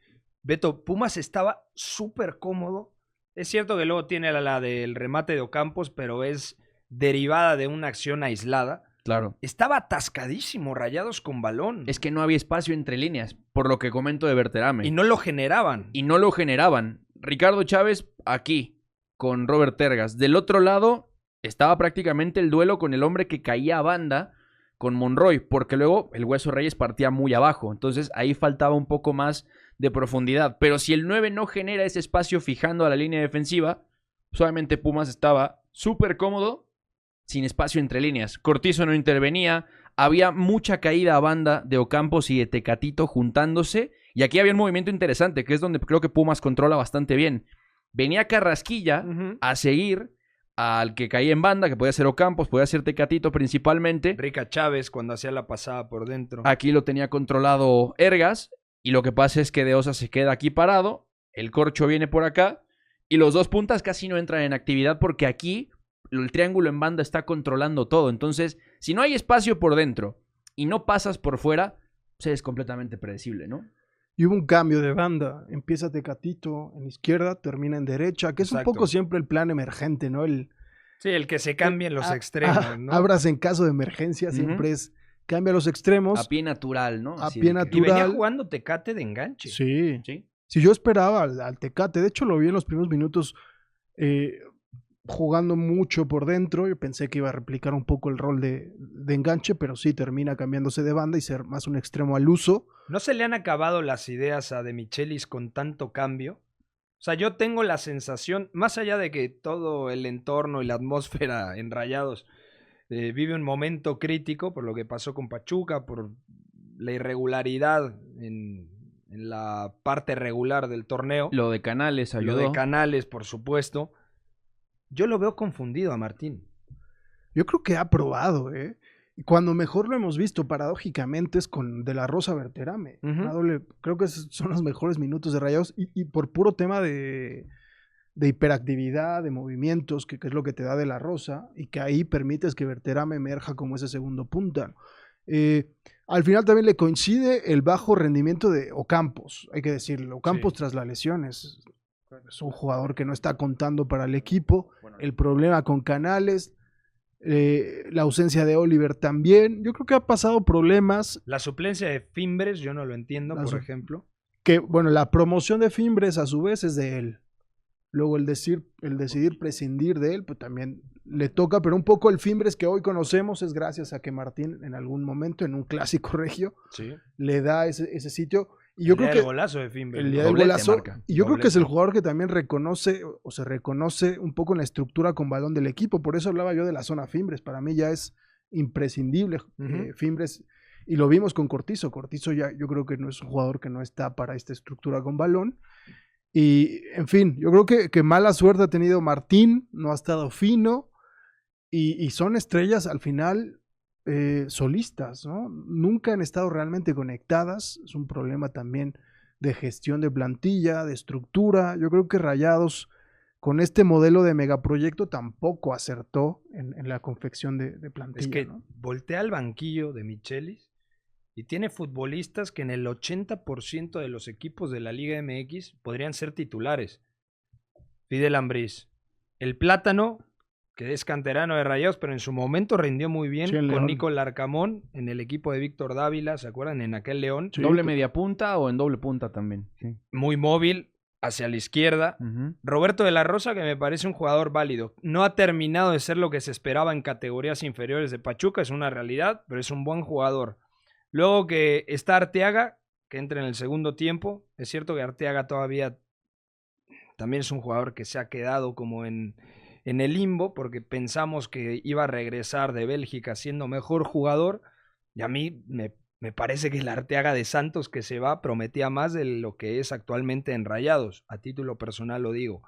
Beto, Pumas estaba súper cómodo. Es cierto que luego tiene la del remate de Ocampos, pero es derivada de una acción aislada. Claro. Estaba atascadísimo, Rayados con balón. Es que no había espacio entre líneas, por lo que comento de Berterame. Y no lo generaban. Y no lo generaban. Ricardo Chávez aquí, con Robert Tergas. Del otro lado, estaba prácticamente el duelo con el hombre que caía a banda, con Monroy, porque luego el Hueso Reyes partía muy abajo. Entonces ahí faltaba un poco más de profundidad. Pero si el 9 no genera ese espacio fijando a la línea defensiva, solamente Pumas estaba súper cómodo, sin espacio entre líneas. Cortizo no intervenía, había mucha caída a banda de Ocampos y de Tecatito juntándose, y aquí había un movimiento interesante, que es donde creo que Pumas controla bastante bien. Venía Carrasquilla a seguir al que caía en banda, que podía ser Ocampos, podía ser Tecatito principalmente. Rica Chávez cuando hacía la pasada por dentro. Aquí lo tenía controlado Ergas, y lo que pasa es que De Osa se queda aquí parado, el Corcho viene por acá, y los dos puntas casi no entran en actividad porque aquí el triángulo en banda está controlando todo. Entonces, si no hay espacio por dentro y no pasas por fuera, pues es completamente predecible, ¿no? Y hubo un cambio de banda. Empieza Tecatito en izquierda, termina en derecha, que es Exacto. un poco siempre el plan emergente, ¿no? Sí, el que se cambien los extremos, ¿no? Abras en caso de emergencia, siempre es cambia los extremos. A pie natural, ¿no? A Así pie de que- natural. Y venía jugando Tecate de enganche. Sí. ¿Sí? Si yo esperaba al Tecate, de hecho lo vi en los primeros minutos jugando mucho por dentro. Yo pensé que iba a replicar un poco el rol de enganche, pero sí termina cambiándose de banda y ser más un extremo al uso. ¿No se le han acabado las ideas a De Michelis con tanto cambio? O sea, yo tengo la sensación, más allá de que todo el entorno y la atmósfera en Rayados vive un momento crítico por lo que pasó con Pachuca, por la irregularidad en la parte regular del torneo. Lo de Canales ayudó. Lo de Canales, por supuesto. Yo lo veo confundido a Martín. Yo creo que ha probado, ¿eh? Y cuando mejor lo hemos visto, paradójicamente, es con De La Rosa Berterame. Creo que son los mejores minutos de Rayados y por puro tema de hiperactividad, de movimientos, que es lo que te da De La Rosa, y que ahí permites que Berterame emerja como ese segundo punta. Al final también le coincide el bajo rendimiento de Ocampos, hay que decirlo. Ocampos tras la lesión es un jugador que no está contando para el equipo. El problema con Canales, la ausencia de Oliver también. Yo creo que ha pasado problemas. La suplencia de Fimbres, yo no lo entiendo, por ejemplo. Que, bueno, la promoción de Fimbres a su vez es de él. Luego el decidir prescindir de él, pues también le toca, pero un poco el Fimbres que hoy conocemos es gracias a que Martín en algún momento, en un clásico regio, le da ese sitio. Y yo creo que el golazo de Fimbres. el día del golazo. Y yo creo que es el jugador que también reconoce o se reconoce un poco en la estructura con balón del equipo. Por eso hablaba yo de la zona Fimbres. Para mí ya es imprescindible Fimbres. Y lo vimos con Cortizo. Cortizo ya yo creo que no es un jugador que no está para esta estructura con balón. Y, en fin, yo creo que mala suerte ha tenido Martín, no ha estado fino, y son estrellas al final solistas, ¿no? Nunca han estado realmente conectadas, es un problema también de gestión de plantilla, de estructura. Yo creo que Rayados, con este modelo de megaproyecto, tampoco acertó en la confección de plantilla. Es que ¿no? voltea al banquillo de Michelis y tiene futbolistas que en el 80% de los equipos de la Liga MX podrían ser titulares. Fidel Ambriz. El Plátano, que es canterano de Rayados, pero en su momento rindió muy bien Sí, en con León. Nico Larcamón en el equipo de Víctor Dávila, ¿se acuerdan? En aquel León. Sí, ¿Doble media punta o en doble punta también? Sí. Muy móvil, hacia la izquierda. Roberto de la Rosa, que me parece un jugador válido. No ha terminado de ser lo que se esperaba en categorías inferiores de Pachuca, es una realidad, pero es un buen jugador. Luego que está Arteaga, que entra en el segundo tiempo. Es cierto que Arteaga todavía también es un jugador que se ha quedado como en el limbo, porque pensamos que iba a regresar de Bélgica siendo mejor jugador, y a mí me parece que el Arteaga de Santos que se va prometía más de lo que es actualmente en Rayados, a título personal lo digo.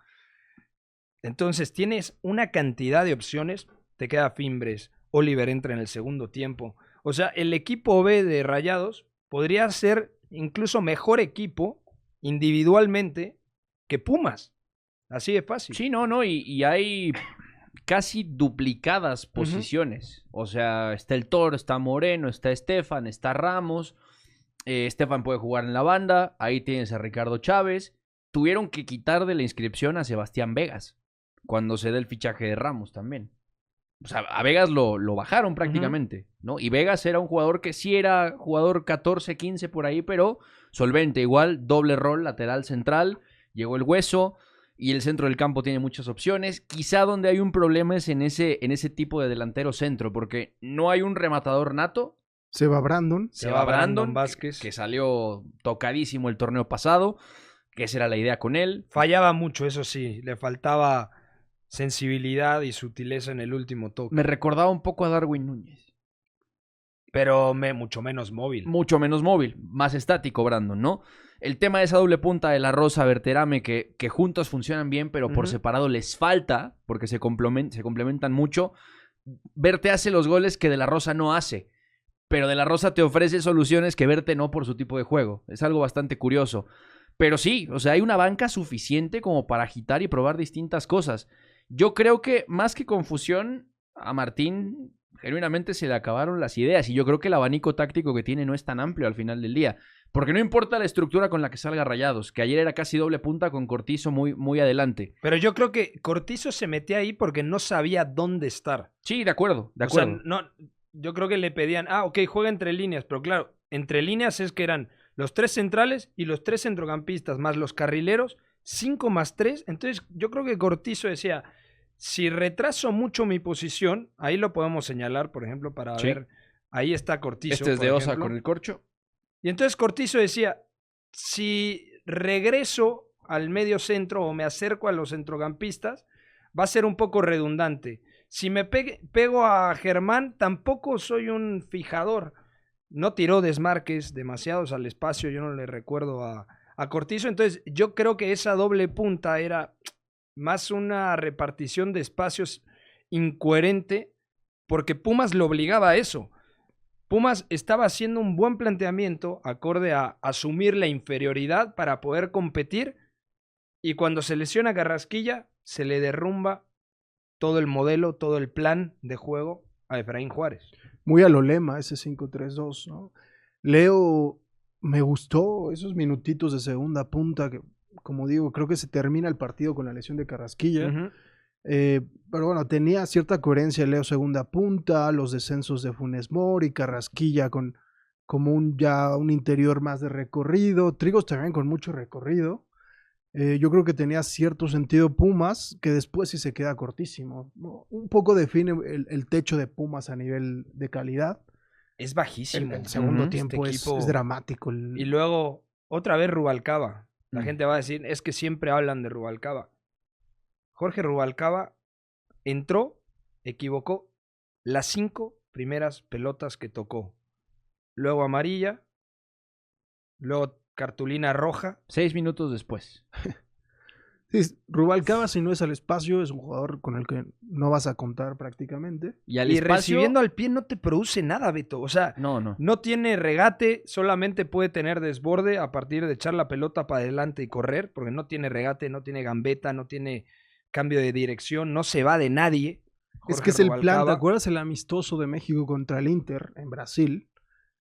Entonces tienes una cantidad de opciones, te queda Fimbres, Oliver entra en el segundo tiempo. O sea, el equipo B de Rayados podría ser incluso mejor equipo individualmente que Pumas. Así de fácil. Sí, no, y hay casi duplicadas posiciones. O sea, está el Toro, está Moreno, está Estefan, está Ramos. Estefan puede jugar en la banda. Ahí tienes a Ricardo Chávez. Tuvieron que quitar de la inscripción a Sebastián Vegas cuando se da el fichaje de Ramos también. O sea, a Vegas lo bajaron prácticamente, ¿no? Y Vegas era un jugador que sí era jugador 14, 15 por ahí, pero solvente. Igual, doble rol, lateral central. Llegó el Hueso. y el centro del campo tiene muchas opciones. Quizá donde hay un problema es en ese tipo de delantero centro, porque no hay un rematador nato. Se va Brandon. Se va Brandon Vázquez. que salió tocadísimo el torneo pasado, que esa era la idea con él. Fallaba mucho, eso sí. Le faltaba sensibilidad y sutileza en el último toque. Me recordaba un poco a Darwin Núñez. Pero mucho menos móvil. Mucho menos móvil, más estático Brandon, ¿no? El tema de esa doble punta de La Rosa, Berterame, que juntos funcionan bien, pero por separado les falta, porque se complementan mucho. Verte hace los goles que De La Rosa no hace, pero De La Rosa te ofrece soluciones que Verte no por su tipo de juego. Es algo bastante curioso. Pero sí, o sea, hay una banca suficiente como para agitar y probar distintas cosas. Yo creo que más que confusión, a Martín genuinamente se le acabaron las ideas y yo creo que el abanico táctico que tiene no es tan amplio al final del día. Porque no importa la estructura con la que salga Rayados, que ayer era casi doble punta con Cortizo muy adelante. Pero yo creo que Cortizo se metía ahí porque no sabía dónde estar. Sí, de acuerdo, de O sea, acuerdo. no, yo creo que le pedían, ok, juega entre líneas, pero claro, entre líneas es que eran los 3 centrales y los 3 centrocampistas, más los carrileros, 5 más 3. Entonces yo creo que Cortizo decía, si retraso mucho mi posición, ahí lo podemos señalar, por ejemplo, para Sí. ver, ahí está Cortizo. Este es por de Osa ejemplo. con el corcho. Y entonces Cortizo decía, si regreso al medio centro o me acerco a los centrocampistas, va a ser un poco redundante. Si me pego a Germán, tampoco soy un fijador. No tiró desmarques demasiados al espacio, yo no le recuerdo a Cortizo. Entonces yo creo que esa doble punta era más una repartición de espacios incoherente, porque Pumas lo obligaba a eso. Pumas estaba haciendo un buen planteamiento acorde a asumir la inferioridad para poder competir, y cuando se lesiona Carrasquilla se le derrumba todo el modelo, todo el plan de juego a Efraín Juárez. Muy a lo Lema ese 5-3-2, ¿no? Leo, me gustó esos minutitos de segunda punta que, como digo, creo que se termina el partido con la lesión de Carrasquilla. Pero bueno, tenía cierta coherencia Leo segunda punta, los descensos de Funes Mori, Carrasquilla con como un interior más de recorrido, Trigos también con mucho recorrido. Yo creo que tenía cierto sentido Pumas, que después sí se queda cortísimo, ¿no? Un poco define el techo de Pumas a nivel de calidad. Es bajísimo. El segundo tiempo este equipo es dramático. Y luego, otra vez Rubalcaba. La Mm. gente va a decir, es que siempre hablan de Rubalcaba. Jorge Rubalcaba entró, equivocó las 5 primeras pelotas que tocó. Luego amarilla, luego cartulina roja. 6 minutos después. Sí, Rubalcaba, si no es al espacio, es un jugador con el que no vas a contar prácticamente. Y al Y espacio... recibiendo al pie no te produce nada, Beto. O sea, No. no tiene regate, solamente puede tener desborde a partir de echar la pelota para adelante y correr, porque no tiene regate, no tiene gambeta, no tiene cambio de dirección, no se va de nadie. Es Jorge que es el plan, ¿te Rubalcaba. acuerdas el amistoso de México contra el Inter en Brasil?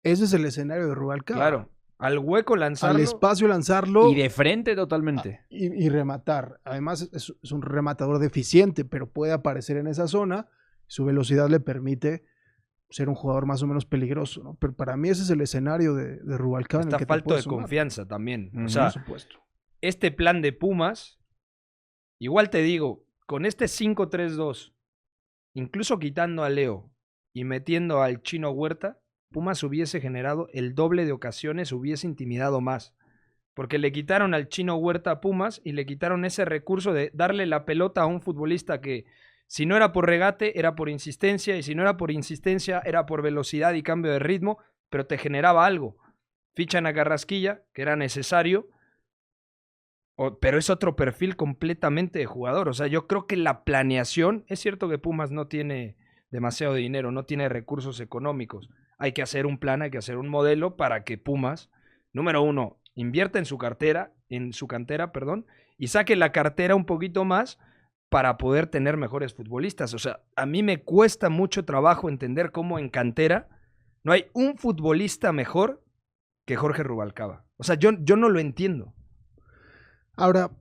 Ese es el escenario de Rubalcaba. Claro, al hueco lanzarlo. Al espacio lanzarlo Y de frente totalmente. y rematar. Además es un rematador deficiente, pero puede aparecer en esa zona. Su velocidad le permite ser un jugador más o menos peligroso, ¿no? Pero para mí ese es el escenario de Rubalcaba. en el Está que te falto puedes de sumar. confianza también. O Ujú. sea, Por supuesto. este plan de Pumas, igual te digo, con este 5-3-2, incluso quitando a Leo y metiendo al Chino Huerta, Pumas hubiese generado el doble de ocasiones, hubiese intimidado más. Porque le quitaron al Chino Huerta a Pumas y le quitaron ese recurso de darle la pelota a un futbolista que, si no era por regate, era por insistencia, y si no era por insistencia, era por velocidad y cambio de ritmo, pero te generaba algo. Fichan a Carrasquilla, que era necesario, pero es otro perfil completamente de jugador. O sea, yo creo que la planeación, es cierto que Pumas no tiene demasiado dinero, no tiene recursos económicos. Hay que hacer un plan, hay que hacer un modelo para que Pumas, número uno, invierta en su cantera, y saque la cartera un poquito más para poder tener mejores futbolistas. O sea, a mí me cuesta mucho trabajo entender cómo en cantera no hay un futbolista mejor que Jorge Rubalcaba. O sea, yo no lo entiendo. Ahora,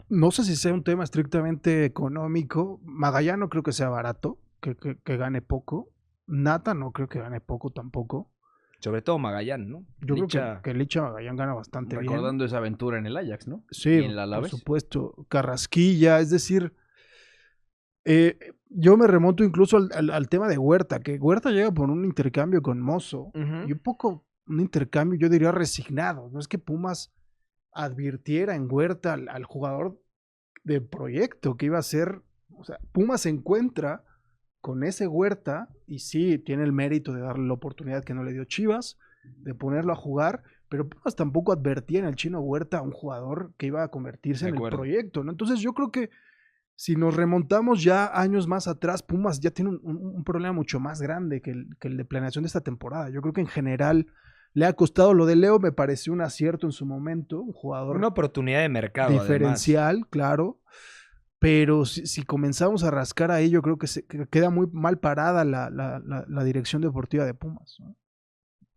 no sé si sea un tema estrictamente económico. Magallanes no creo que sea barato, que gane poco. Nata no creo que gane poco tampoco. Sobre todo Magallán, ¿no? Yo Licha, creo que Licha Magallán gana bastante bien. Recordando esa aventura en el Ajax, ¿no? Sí, Y en la por Alavés. supuesto. Carrasquilla, es decir, yo me remonto incluso al tema de Huerta, que Huerta llega por un intercambio con Mozo Ujú. y un poco un intercambio, yo diría, resignado. No es que Pumas advirtiera en Huerta al jugador de proyecto que iba a ser. O sea, Pumas se encuentra con ese Huerta y sí, tiene el mérito de darle la oportunidad que no le dio Chivas, de ponerlo a jugar, pero Pumas tampoco advertía en el Chino Huerta a un jugador que iba a convertirse De en el acuerdo. proyecto, ¿no? Entonces yo creo que si nos remontamos ya años más atrás, Pumas ya tiene un problema mucho más grande que el de planeación de esta temporada. Yo creo que en general le ha costado. Lo de Leo me pareció un acierto en su momento, un jugador Una oportunidad de mercado, diferencial, claro, pero si comenzamos a rascar ahí, yo creo que queda muy mal parada la dirección deportiva de Pumas, ¿no? además.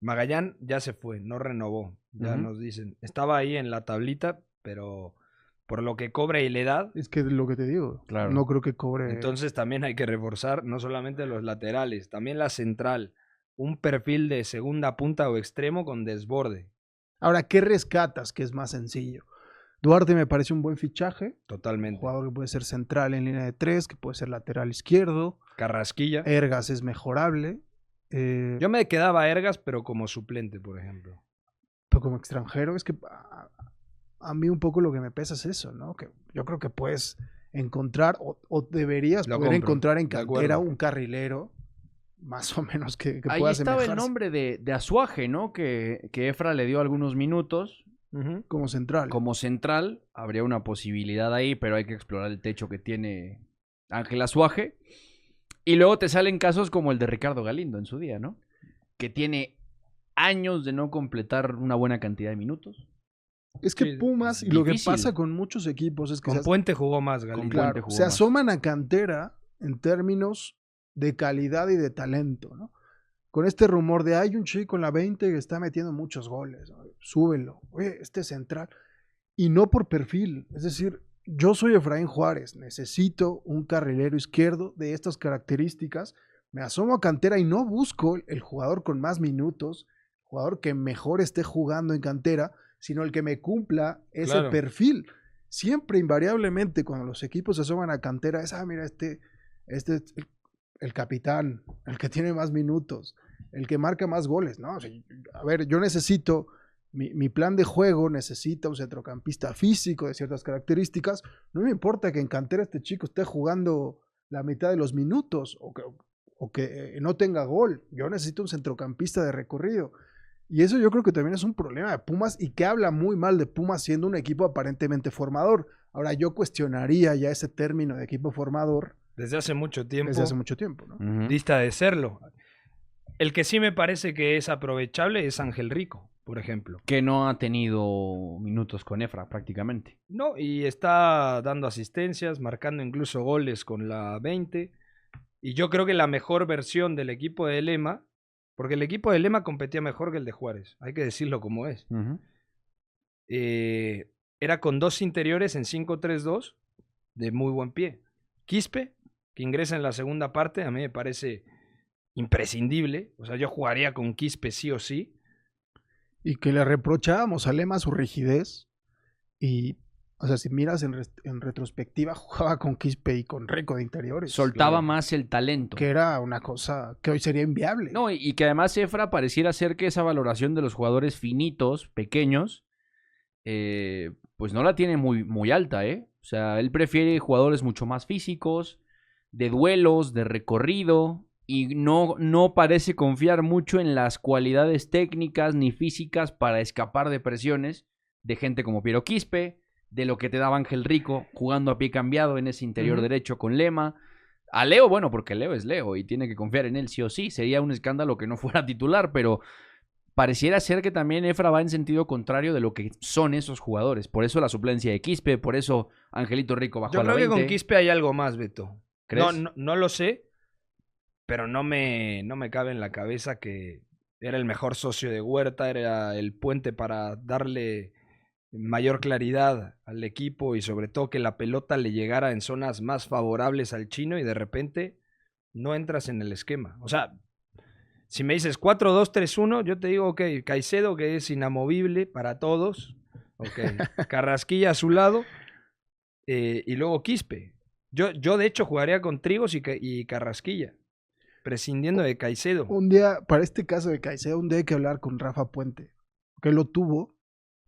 Magallán ya se fue, no renovó, ya Ujú. nos dicen. Estaba ahí en la tablita, pero por lo que cobra y la edad, Es que lo que te digo, Claro. no creo que cobre. entonces también hay que reforzar no solamente los laterales, también la central. Un perfil de segunda punta o extremo con desborde, Ahora, ¿qué rescatas? Que es más sencillo. Duarte me parece un buen fichaje, un totalmente. jugador que puede ser central en línea de 3, que puede ser lateral izquierdo. Carrasquilla. Ergas es mejorable. Yo me quedaba a Ergas, pero como suplente, por ejemplo. Pero como extranjero, es que a mí un poco lo que me pesa es eso, ¿no? Que yo creo que puedes encontrar o deberías Lo poder compro, encontrar en de cantera acuerdo. un carrilero más o menos que Ahí pueda estaba el asemejarse nombre de Azuaje, ¿no? Que Efra le dio algunos minutos. como central. Como central, habría una posibilidad ahí, pero hay que explorar el techo que tiene Ángel Azuaje. Y luego te salen casos como el de Ricardo Galindo en su día, ¿no? Que tiene años de no completar una buena cantidad de minutos. Es que Sí, Pumas, y es lo que difícil. pasa con muchos equipos es que Con Puente jugó más, Con Galindo. Puente claro, jugó se más. asoman a cantera en términos de calidad y de talento, ¿no? Con este rumor de hay un chico en la 20 que está metiendo muchos goles, ¿no? Súbelo, oye, este central, y no por perfil, es decir, yo soy Efraín Juárez, necesito un carrilero izquierdo de estas características, me asomo a cantera y no busco el jugador con más minutos, jugador que mejor esté jugando en cantera, sino el que me cumpla ese Claro. perfil. Siempre, invariablemente, cuando los equipos se asoman a cantera, es, mira, este es el capitán, el que tiene más minutos, el que marca más goles, ¿no? O sea, a ver, yo necesito, mi plan de juego necesita un centrocampista físico de ciertas características. No me importa que en cantera este chico esté jugando la mitad de los minutos o que no tenga gol. Yo necesito un centrocampista de recorrido. Y eso yo creo que también es un problema de Pumas y que habla muy mal de Pumas siendo un equipo aparentemente formador. Ahora yo cuestionaría ya ese término de equipo formador Desde hace mucho tiempo. desde hace mucho tiempo, ¿no? Ujú. Dista de serlo. El que sí me parece que es aprovechable es Ángel Rico, por ejemplo. Que no ha tenido minutos con Efra prácticamente. No, y está dando asistencias, marcando incluso goles con la 20. Y yo creo que la mejor versión del equipo de Lema, porque el equipo de Lema competía mejor que el de Juárez, hay que decirlo como es. Ujú. Era con dos interiores en 5-3-2 de muy buen pie. Quispe, que ingresa en la segunda parte, a mí me parece imprescindible. O sea, yo jugaría con Quispe sí o sí. Y que le reprochábamos a Lema su rigidez. Y, o sea, si miras en retrospectiva, jugaba con Quispe y con Rico de interiores. Soltaba claro. más el talento. Que era una cosa que hoy sería inviable. No, y que además Efra pareciera ser que esa valoración de los jugadores finitos, pequeños, pues no la tiene muy, muy alta, ¿eh? O sea, él prefiere jugadores mucho más físicos, de duelos, de recorrido, y no parece confiar mucho en las cualidades técnicas ni físicas para escapar de presiones de gente como Piero Quispe, de lo que te daba Ángel Rico jugando a pie cambiado en ese interior derecho con Lema. A Leo, bueno, porque Leo es Leo y tiene que confiar en él sí o sí. Sería un escándalo que no fuera titular, pero pareciera ser que también Efra va en sentido contrario de lo que son esos jugadores. Por eso la suplencia de Quispe, por eso Angelito Rico bajó Yo a la creo 20. que con Quispe hay algo más, Beto. ¿Crees? No lo sé, pero no me cabe en la cabeza que era el mejor socio de Huerta, era el puente para darle mayor claridad al equipo y sobre todo que la pelota le llegara en zonas más favorables al chino y de repente no entras en el esquema. O sea, Si me dices 4-2-3-1, yo te digo, ok, Caicedo, que es inamovible para todos. Ok, Carrasquilla a su lado. Y luego Quispe. Yo de hecho jugaría con Trigos y Carrasquilla, prescindiendo de Caicedo. Un día, para este caso de Caicedo, un día hay que hablar con Rafa Puente, que él lo tuvo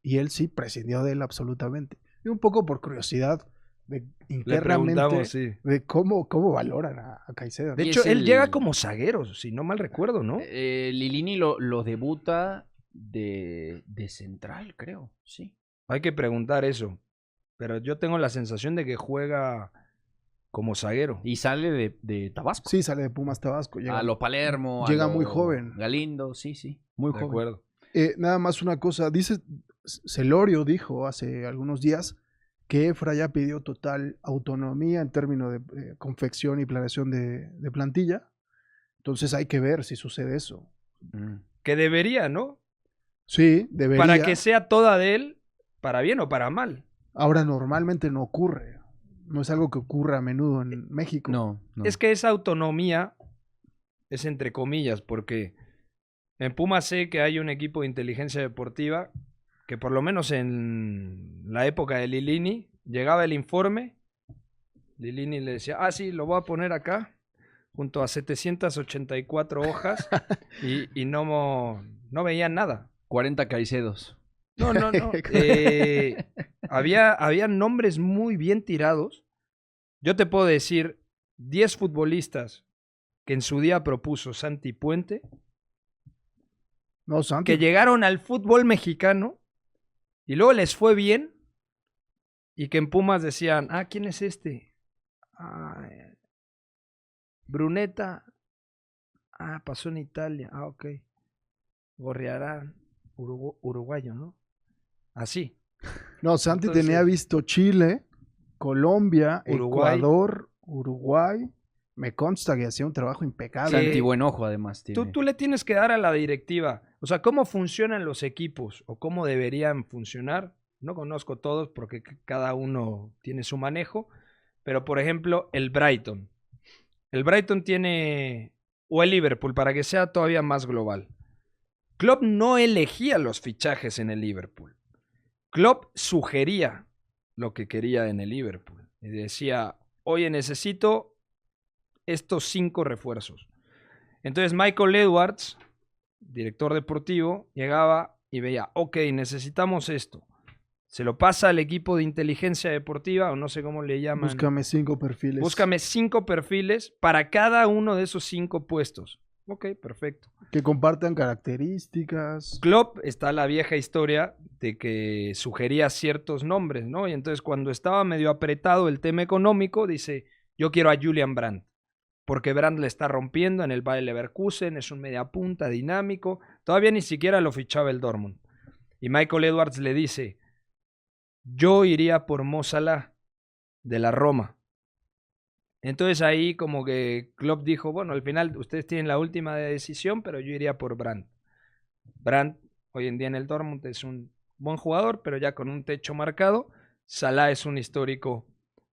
y él sí prescindió de él absolutamente. Y un poco por curiosidad de Le internamente preguntamos, sí. de cómo valoran a Caicedo. De Y hecho, es él el- llega como zaguero, si no mal recuerdo, ¿no? Lilini lo debuta de central, creo. Sí. Hay que preguntar eso. Pero yo tengo la sensación de que juega como zaguero. Y sale de Tabasco. Sí, sale de Pumas Tabasco. Llega, A lo Palermo. a llega lo muy joven. Galindo, sí. Muy De joven. acuerdo. Nada más una cosa, dice Celorio dijo hace algunos días que Efra ya pidió total autonomía en términos de confección y planeación de plantilla. Entonces hay que ver si sucede eso. Mm. Que debería, ¿no? Sí, debería. Para que sea toda de él, para bien o para mal. Ahora normalmente no ocurre. No es algo que ocurra a menudo en México. No. Es que esa autonomía es entre comillas, porque en Pumas sé que hay un equipo de inteligencia deportiva que por lo menos en la época de Lilini llegaba el informe, Lilini le decía, sí, lo voy a poner acá, junto a 784 hojas, y no veían nada. 40 Caicedos. No. Había nombres muy bien tirados. Yo te puedo decir 10 futbolistas que en su día propuso Santi Puente, No, Santi. que llegaron al fútbol mexicano y luego les fue bien y que en Pumas decían, ¿quién es este? Bruneta. Pasó en Italia. Ok. Gorriarán, uruguayo, ¿no? Así. No, Santi Entonces- tenía visto Chile, Colombia, Uruguay. Ecuador, Uruguay. Me consta que hacía un trabajo impecable. Santi buen ojo, además. Tiene. Tú le tienes que dar a la directiva, o sea, cómo funcionan los equipos o cómo deberían funcionar. No conozco todos porque cada uno tiene su manejo, pero por ejemplo, el Brighton. El Brighton tiene, o el Liverpool, para que sea todavía más global. Klopp no elegía los fichajes en el Liverpool. Klopp sugería lo que quería en el Liverpool. Y decía, oye, necesito estos 5 refuerzos. Entonces Michael Edwards, director deportivo, llegaba y veía, ok, necesitamos esto. Se lo pasa al equipo de inteligencia deportiva, o no sé cómo le llaman. Búscame 5 perfiles. Búscame 5 perfiles para cada uno de esos 5 puestos. Ok, perfecto. Que compartan características. Klopp está la vieja historia de que sugería ciertos nombres, ¿no? Y entonces cuando estaba medio apretado el tema económico, dice, yo quiero a Julian Brandt, porque Brandt le está rompiendo en el Bayer Leverkusen, es un mediapunta dinámico, todavía ni siquiera lo fichaba el Dortmund. Y Michael Edwards le dice, yo iría por Mo Salah de la Roma. Entonces ahí como que Klopp dijo, bueno, al final ustedes tienen la última decisión, pero yo iría por Brandt. Brandt hoy en día en el Dortmund es un buen jugador, pero ya con un techo marcado. Salah es un histórico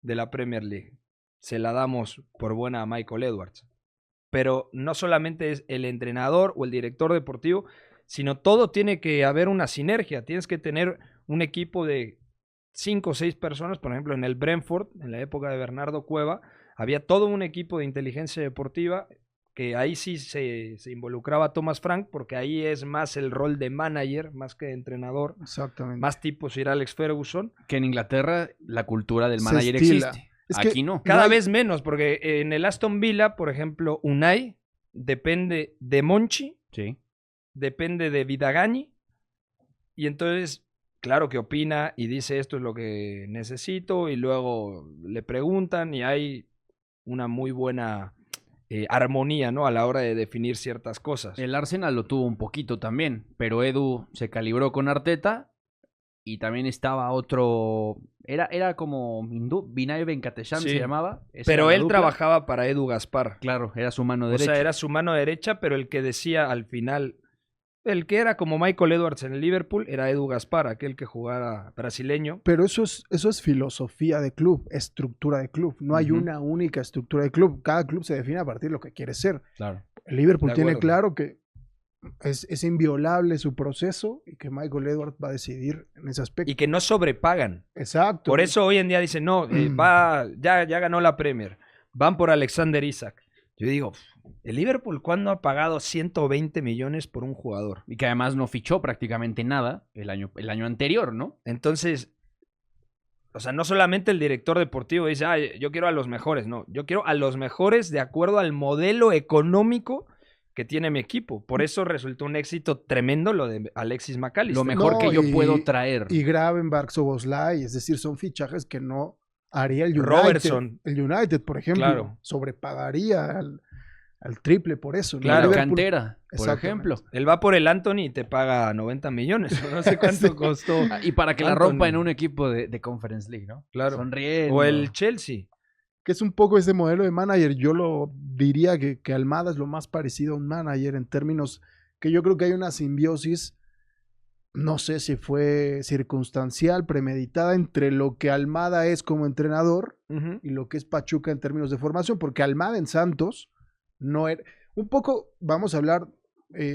de la Premier League. Se la damos por buena a Michael Edwards. Pero no solamente es el entrenador o el director deportivo, sino todo tiene que haber una sinergia. Tienes que tener un equipo de 5 o 6 personas. Por ejemplo, en el Brentford, en la época de Bernardo Cueva, había todo un equipo de inteligencia deportiva que ahí sí se involucraba Thomas Frank, porque ahí es más el rol de manager, más que de entrenador, Exactamente. más tipo Sir Alex Ferguson. Que en Inglaterra la cultura del Se manager estila. existe. Es que Aquí no. Cada No hay- vez menos, porque en el Aston Villa, por ejemplo, Unai depende de Monchi, Sí. depende de Vidagani, y entonces, claro que opina y dice esto es lo que necesito, y luego le preguntan y hay una muy buena armonía, ¿no? A la hora de definir ciertas cosas. El Arsenal lo tuvo un poquito también, pero Edu se calibró con Arteta y también estaba otro... Era como hindú, Vinay Venkatesham Sí. se llamaba. Esa Pero era la él dupla. trabajaba para Edu Gaspar. Claro, era su mano O derecha. sea, era su mano derecha, pero el que decía al final, el que era como Michael Edwards en el Liverpool, era Edu Gaspar, aquel que jugara brasileño. Pero eso es filosofía de club, estructura de club. No hay Ujú. una única estructura de club. Cada club se define a partir de lo que quiere ser. Claro. El Liverpool De tiene acuerdo. claro que es inviolable su proceso y que Michael Edwards va a decidir en ese aspecto. Y que no sobrepagan. Exacto. Por eso hoy en día dicen, no, ya ganó la Premier. Van por Alexander Isak. Yo digo, ¿el Liverpool cuándo ha pagado 120 millones por un jugador? Y que además no fichó prácticamente nada el año anterior, ¿no? Entonces, o sea, no solamente el director deportivo dice, yo quiero a los mejores, no, yo quiero a los mejores de acuerdo al modelo económico que tiene mi equipo. Por eso resultó un éxito tremendo lo de Alexis McAllister. Lo mejor No, que yo y- puedo traer. Y Gravenberch, Szoboszlai, es decir, son fichajes que no haría el United. Robertson. El United, por ejemplo, Claro. sobrepagaría al triple por eso. ¿no? La Claro. Liverpool- cantera, por Exactamente. ejemplo. Él va por el Anthony y te paga 90 millones. No sé cuánto Sí. costó. Y para que la Anthony. rompa en un equipo de Conference League, ¿no? Claro. Sonriendo. O el Chelsea. Que es un poco ese modelo de manager. Yo lo diría que Almada es lo más parecido a un manager en términos que yo creo que hay una simbiosis, no sé si fue circunstancial, premeditada, entre lo que Almada es como entrenador Ujú. y lo que es Pachuca en términos de formación, porque Almada en Santos no era... Un poco, vamos a hablar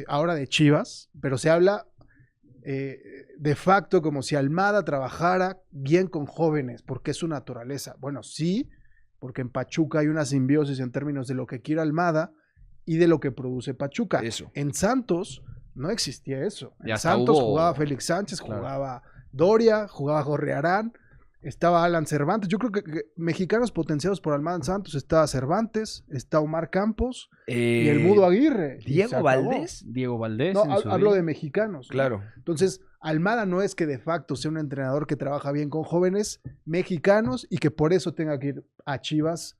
ahora de Chivas, pero se habla de facto como si Almada trabajara bien con jóvenes, porque es su naturaleza. Bueno, sí, porque en Pachuca hay una simbiosis en términos de lo que quiere Almada y de lo que produce Pachuca. Eso. En Santos no existía eso. Y En hasta Santos hubo- jugaba Félix Sánchez, Claro. jugaba Doria, jugaba Gorriarán, estaba Alan Cervantes. Yo creo que mexicanos potenciados por Almada en Santos estaba Cervantes, está Omar Campos y el Mudo Aguirre. Y se Diego acabó. Valdés. Diego Valdés. No, en su hablo día. de mexicanos. ¿no? Claro. Entonces, Almada no es que de facto sea un entrenador que trabaja bien con jóvenes mexicanos y que por eso tenga que ir a Chivas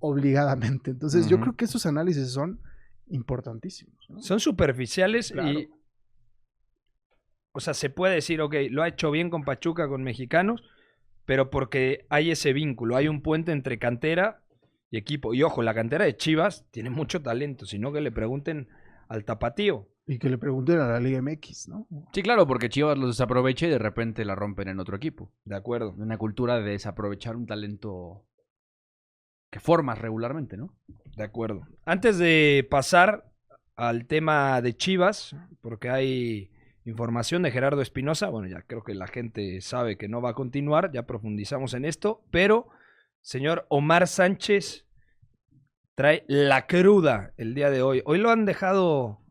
obligadamente. Entonces, yo Ujú. creo que esos análisis son importantísimos. ¿no? Son superficiales Claro. y. O sea, se puede decir, ok, lo ha hecho bien con Pachuca, con mexicanos, pero porque hay ese vínculo, hay un puente entre cantera y equipo. Y ojo, la cantera de Chivas tiene mucho talento, sino que le pregunten al tapatío. Y que le pregunten a la Liga MX, ¿no? Sí, claro, porque Chivas los desaprovecha y de repente la rompen en otro equipo. De acuerdo. Una cultura de desaprovechar un talento que formas regularmente, ¿no? De acuerdo. Antes de pasar al tema de Chivas, porque hay información de Gerardo Espinosa, bueno, ya creo que la gente sabe que no va a continuar, ya profundizamos en esto, pero señor Omar Sánchez trae la cruda el día de hoy. Hoy lo han dejado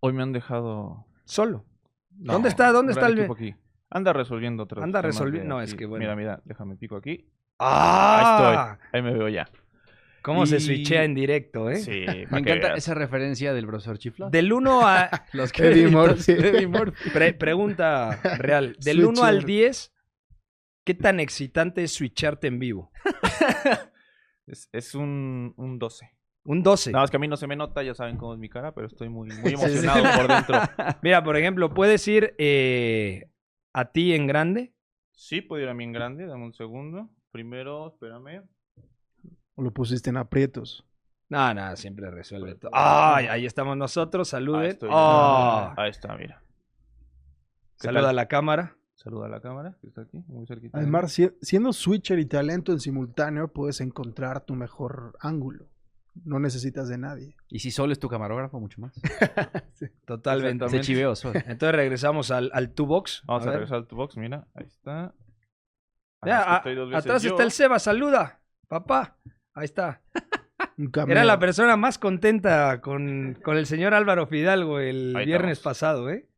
Hoy me han dejado. solo. No, ¿Dónde está? ¿Dónde un está gran el equipo aquí? Anda resolviendo otros Anda temas resolvi- de no, aquí. es que bueno. Mira, mira, déjame pico aquí. ¡Ah! Ahí me veo ya. ¿Cómo se Y- switchea en directo, eh? Sí, Me pa' que encanta veas. esa referencia del profesor Chiflado. Del 1 a... Los Eddie créditos Murphy. de Eddie Murphy. Pregunta real. Del 1 al Switcher. 10, ¿qué tan excitante es switcharte en vivo? Es un 12. Un 12. Nada más que a mí no se me nota, ya saben cómo es mi cara, pero estoy muy, muy Sí, emocionado por dentro. Mira, por ejemplo, puedes ir a ti en grande. Sí, puedo ir a mí en grande, dame un segundo. Primero, espérame. O lo pusiste en aprietos. No, nada, siempre resuelve todo. ¡Ay! Ahí estamos nosotros, saluden. Ahí estoy. ¡Oh! Ahí está, mira. ¿Qué Saluda tal? a la cámara. Saluda a la cámara, que está aquí, muy cerquita. Además, siendo switcher y talento en simultáneo, puedes encontrar tu mejor ángulo. No necesitas de nadie. Y si Sol es tu camarógrafo, mucho más. Totalmente. Se chiveó Sol. Entonces regresamos al two box. Vamos a, ver. regresar al tu box, mira, ahí está. Ya, es que estoy dos veces atrás yo. está el Seba, saluda. Papá. Ahí está. Un cameo. Era la persona más contenta con el señor Álvaro Fidalgo el Ahí viernes estamos. pasado, ¿eh?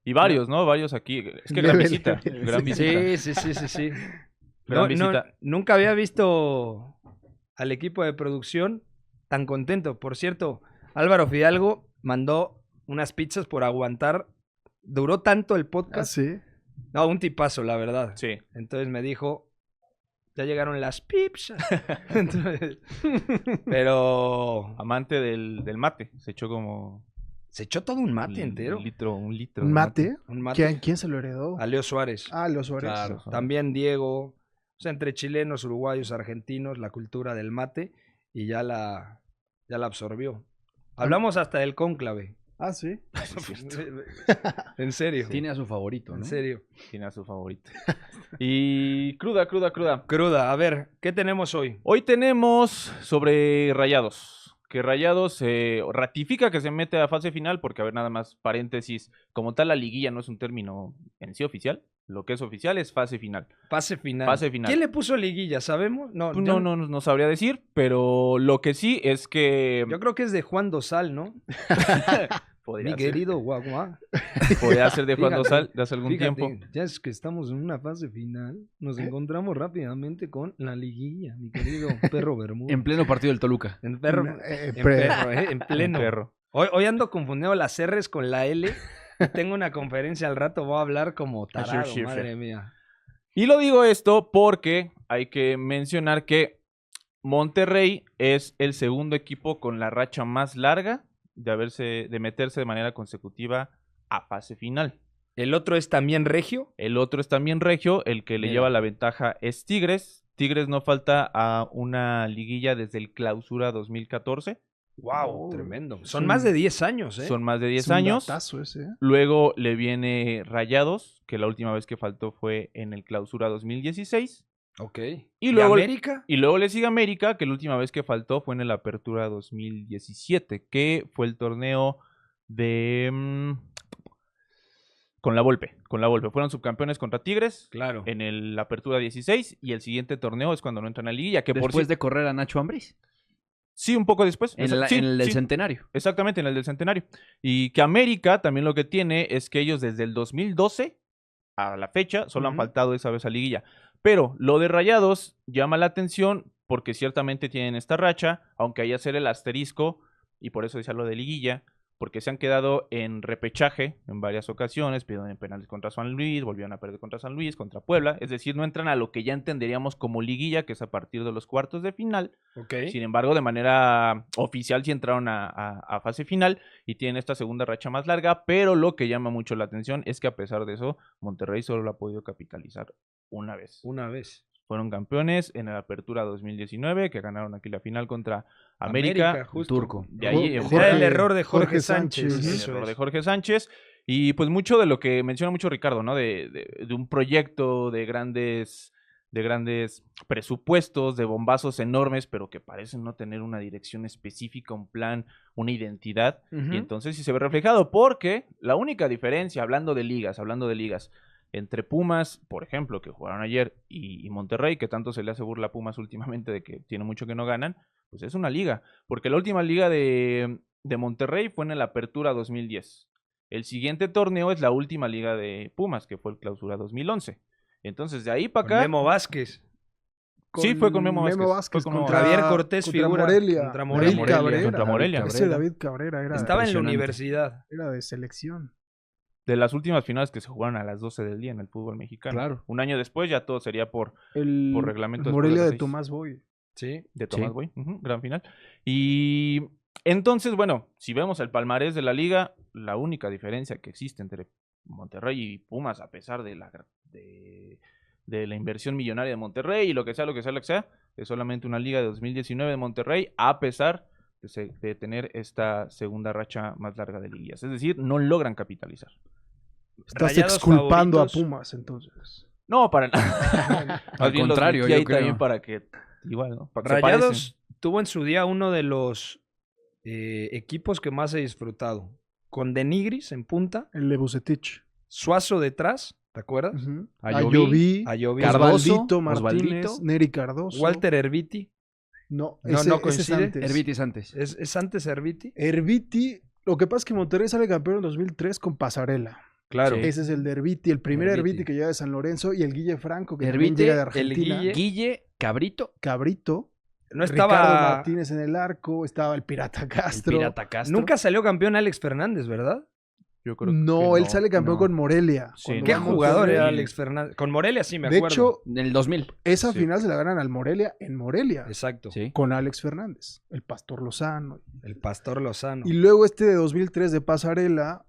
Y varios, ¿no? Varios aquí. Es que Leve, gran visita. leve, Gran sí. visita. Sí. Gran visita. Nunca había visto al equipo de producción tan contento. Por cierto, Álvaro Fidalgo mandó unas pizzas por aguantar. Duró tanto el Ah, podcast. sí. No, un tipazo, la verdad. Sí. Entonces me dijo, ya llegaron las pizzas. Entonces, pero Amante del mate. Se echó como. se echó todo un mate entero. Un litro. ¿Un de mate? Un mate. ¿Quién se lo heredó? A Leo Suárez. Ah, los Suárez. Claro. También Diego. O sea, entre chilenos, uruguayos, argentinos, la cultura del mate. Y ya la absorbió. Hablamos hasta del cónclave. Ah, sí. En serio. Tiene a su favorito, ¿no? En serio. Tiene a su favorito. Y cruda. Cruda, a ver, ¿qué tenemos hoy? Hoy tenemos sobre Rayados. Que Rayados ratifica que se mete a fase final, porque, a ver, nada más, paréntesis, como tal la liguilla no es un término en sí oficial. Lo que es oficial es fase final. Fase final. Fase final. ¿Quién le puso liguilla? ¿Sabemos? No, Pues yo, no sabría decir, pero lo que sí es que... yo creo que es de Juan Dosal, ¿no? podría Mi ser, querido Guagua. podría ser de Juan Fíjate, Dosal de hace algún Fíjate, tiempo. ya es que estamos en una fase final, nos encontramos rápidamente con la liguilla, mi querido perro Bermúdez. En pleno partido del Toluca. En perro, en pleno. Perro. Hoy ando confundiendo las R's con la L. Tengo una conferencia al rato, voy a hablar como tarado, sí. madre mía. Y lo digo esto porque hay que mencionar que Monterrey es el segundo equipo con la racha más larga de meterse de manera consecutiva a fase final. El otro es también Regio. El otro es también Regio, el que le Mira. lleva la ventaja es Tigres. Tigres no falta a una liguilla desde el Clausura 2014. Wow, Oh, tremendo. es Son un- más de 10 años, ¿eh? Son más de 10 Es un años. datazo ese, ¿eh? Luego le viene Rayados, que la última vez que faltó fue en el Clausura 2016. Ok. Y luego, América? y luego le sigue América, que la última vez que faltó fue en el Apertura 2017, que fue el torneo de... con la Volpe. Fueron subcampeones contra Tigres Claro. en el Apertura 16 y el siguiente torneo es cuando no entran a la liguilla. Que Después de correr a Nacho Ambriz. Sí, un poco después. En, Sí, en el del sí. centenario. Exactamente, en el del centenario. Y que América también lo que tiene es que ellos desde el 2012 a la fecha solo han Ujú. faltado esa vez a liguilla. Pero lo de Rayados llama la atención porque ciertamente tienen esta racha, aunque hay que hacer el asterisco, y por eso decía lo de liguilla, porque se han quedado en repechaje en varias ocasiones, pidieron penales contra San Luis, volvieron a perder contra San Luis, contra Puebla, es decir, no entran a lo que ya entenderíamos como liguilla, que es a partir de los cuartos de final. Ok. Sin embargo, de manera oficial sí entraron a fase final y tienen esta segunda racha más larga, pero lo que llama mucho la atención es que a pesar de eso, Monterrey solo lo ha podido capitalizar una vez. Una vez. Fueron campeones en la Apertura 2019, que ganaron aquí la final contra América. justo. Turco. De ahí Era el error de Jorge Jorge Sánchez. Sánchez. el Eso error es. de Jorge Sánchez. Y pues mucho de lo que menciona mucho Ricardo, ¿no? De un proyecto de grandes presupuestos, de bombazos enormes, pero que parecen no tener una dirección específica, un plan, una identidad. Ujú. Y entonces sí se ve reflejado, porque la única diferencia, hablando de ligas, entre Pumas, por ejemplo, que jugaron ayer, y Monterrey, que tanto se le hace burla a Pumas últimamente de que tiene mucho que no ganan, pues es una liga. Porque la última liga de Monterrey fue en la Apertura 2010. El siguiente torneo es la última liga de Pumas, que fue el Clausura 2011. Entonces, de ahí para Con acá... Memo Vázquez. Sí, fue con Memo Vázquez. Vázquez Fue con Memo contra Javier Cortés contra figura Morelia. contra David Morelia. Cabrera. Contra Morelia. Ese David Cabrera era, Estaba en la impresionante. universidad. era de selección. De las últimas finales que se jugaron a las 12 del día en el fútbol mexicano. Claro. Un año después ya todo sería por El reglamento después Morelia de las de 6. Tomás Boy. Sí. De Tomás Sí. Boy, gran final. Y entonces, bueno, si vemos el palmarés de la liga, la única diferencia que existe entre Monterrey y Pumas, a pesar de la inversión millonaria de Monterrey y lo que sea, es solamente una liga de 2019 de Monterrey, a pesar de tener esta segunda racha más larga de liguillas. Es decir, no logran capitalizar. Estás Rayados exculpando favoritos. a Pumas, entonces. No, para nada. Al Más bien contrario, los metí yo ahí creo. también para que, igual, ¿no? Para que se Rayados tuvo en su día uno de los equipos que más he disfrutado. Con Denigris en punta, El de Bucetich. Suazo detrás, ¿te acuerdas? Ujú. Ayoví, Ayoví, Cardoso, Osvaldito Martínez, Osvaldito, Neri Cardoso. Walter Erviti. No, No, ese, no ese es coincide. antes. Hervitis antes. ¿Es antes Erviti? Erviti, lo que pasa es que Monterrey sale campeón en 2003 con Pasarela. Claro. Sí. Ese es el de Erviti, el primer Erviti. Erviti que llega de San Lorenzo y el Guille Franco que también Erviti, llega de el Argentina. Guille. Guille, Cabrito, Cabrito. No Ricardo estaba. Martínez en el arco, estaba el Pirata el Castro. Pirata Castro. Nunca salió campeón Alex Fernández, ¿verdad? Yo creo No, que él sale campeón no. con Morelia. Sí, Cuando ¿Qué va a jugador Monterrey. era Alex Fernández? Con Morelia sí me De acuerdo. hecho, En el 2000. esa Sí. final se la ganan al Morelia en Morelia. Exacto. Sí. Con Alex Fernández, el Pastor Lozano. El Pastor Lozano. Y luego este de 2003 de Pasarela,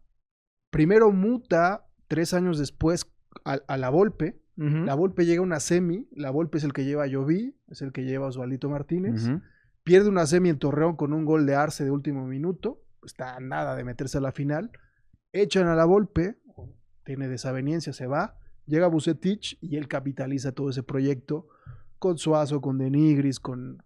primero muta 3 años después a la Volpe. Ujú. La Volpe llega a una semi, la Volpe es el que lleva a Lloví, es el que lleva a Osvaldito Martínez. Ujú. Pierde una semi en Torreón con un gol de Arce de último minuto. está a nada de meterse a la final. Echan a la Volpe, tiene desaveniencia, se va. Llega Vucetich y él capitaliza todo ese proyecto con Suazo, con Denigris, con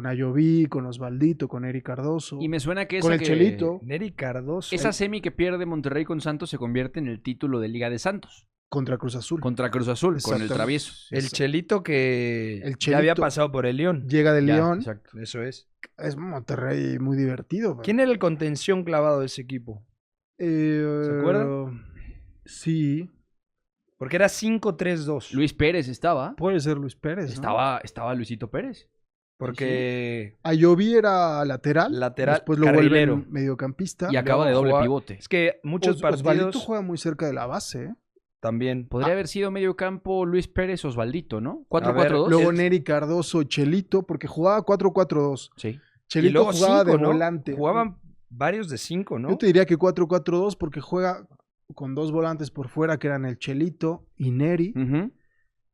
Ayoví, con Osvaldito, con Eric Cardoso, Y me suena que con esa el que- Chelito, Neri Cardoso. esa semi que pierde Monterrey con Santos se convierte en el título de Liga de Santos contra Cruz Azul. contra Cruz Azul con el Exactamente. travieso. El Chelito que El ya había Chelito. pasado por el León. Llega de Ya, León, exacto. Eso es. es Monterrey muy divertido. ¿Quién era el contención clavado de ese equipo? ¿Se acuerdan? Sí, Porque era 5-3-2. Luis Pérez estaba. puede ser Luis Pérez, ¿no? Estaba Luisito Pérez. Porque Ayoví era lateral, Lateral, después lo carrilero. vuelven mediocampista. Y acaba de luego doble jugaba- pivote. es que muchos Osvaldito partidos juega muy cerca de la base, ¿eh? también. Podría haber sido medio campo Luis Pérez Osvaldito, ¿no? A ver, 4-4-2. Luego Es- Neri Cardoso, Chelito, porque jugaba 4-4-2. Sí. Y Chelito luego jugaba 5, de ¿no? volante. Jugaban varios de 5, ¿no? Yo te diría que 4-4-2 porque juega con dos volantes por fuera que eran el Chelito y Neri. Ujú.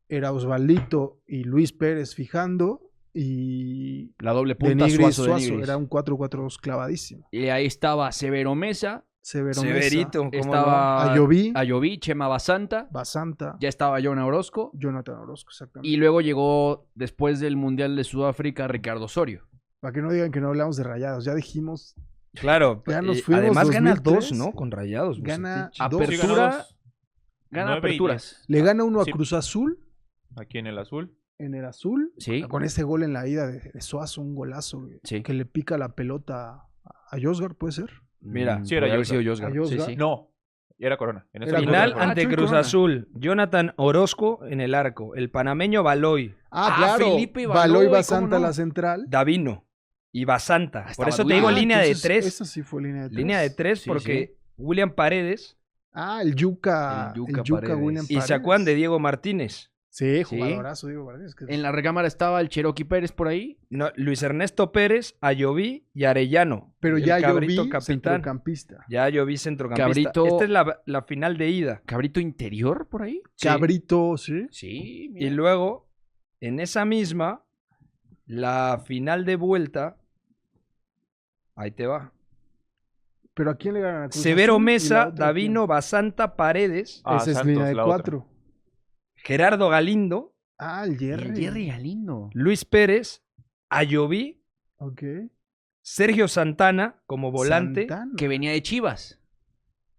Era Osvaldito y Luis Pérez fijando y La doble punta Denigris Suazo de Suazo. Nigris. Era un 4-4-2 clavadísimo. Y ahí estaba Severo Mesa, Severo Severito, Mesa, ¿cómo estaba Ayoví, Ayoví, Chema Basanta, Basanta, ya estaba Jonah Orozco. Jonathan Orozco, exactamente. Y luego llegó, después del Mundial de Sudáfrica, Ricardo Osorio. Para que no digan que no hablamos de Rayados, ya dijimos, Claro. Ya nos y fuimos, además gana 2003. 2, ¿no? Con Rayados. Gana Vucetich. dos. Sí, Apertura, ganó dos. gana 9 y aperturas. le gana uno a Sí. Cruz Azul Aquí en el azul. en el azul, Sí, con ese gol en la ida de Suazo, un golazo sí. que le pica la pelota a Josgar, ¿puede ser? Mira, Sí, era podría haber Josgar. sido Josgar. A Josgar. Sí, sí. No, era Corona. En esa Era época Final era Corona. ante Chuy Cruz Corona. Azul. Jonathan Orozco en el arco. El panameño Baloy. Ah, Ah, claro. Felipe Baloy Baloy, Basanta ¿cómo no? la central. Davino. Y Basanta. Por estaba eso te duro. digo Ah, línea de entonces, 3. Esa sí fue línea de 3. Línea de 3 Sí, porque William Paredes. Ah, el Yuca. El El Yuca Yuca, Paredes. William Y Paredes. se acuerdan de Diego Martínez. Sí, Sí. jugadorazo, Diego Paredes. que- En la recámara estaba el Cherokee Pérez por ahí. No, Luis Ernesto Pérez, Ayoví y Arellano. Pero El ya yo Cabrito vi capitán. centrocampista. Ya Ayoví centrocampista. Cabrito- Esta es la final de ida. Cabrito interior por ahí. Sí. Cabrito, sí. Sí, Y luego, en esa misma, la final de vuelta. Ahí te va. Pero ¿a quién le ganan? ¿A Cruz Severo Azul? ¿Y la Mesa, otra Davino, Basanta, Paredes, Ah, Esa es Santos, línea de la otra. 4. Gerardo Galindo, Ah, el Jerry. El Jerry Galindo. Luis Pérez, Ayoví, Ok. Sergio Santana como volante, Santana. Que venía de Chivas.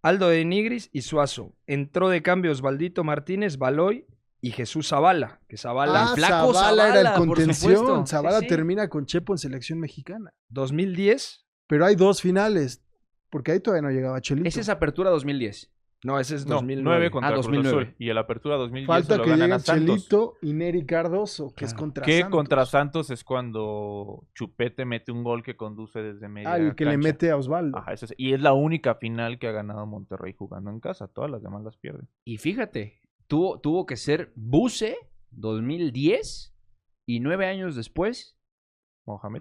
Aldo de Nigris y Suazo. Entró de cambio Osvaldito Martínez, Baloy y Jesús Zavala. Que Zavala, Ah, flaco Zavala era el Zavala, por contención. supuesto. Zavala Sí, sí. termina con Chepo en selección mexicana. 2010. Pero hay dos finales. Porque ahí todavía no llegaba Chelito. Esa es Apertura 2010. No, ese es No, 2009. 9 contra Ah, Cruz 2009. Azul. Y el Apertura 2010 Falta se lo que ganan llegue a Santos. Chelito y Neri Cardoso, que es contra Que Santos. contra Santos es cuando Chupete mete un gol que conduce desde media Ah, el que le cancha. mete a Osvaldo. Ajá, y es la única final que ha ganado Monterrey jugando en casa. Todas las demás las pierden. Y fíjate, tuvo que ser Buse 2010 y 9 años después, Mohamed.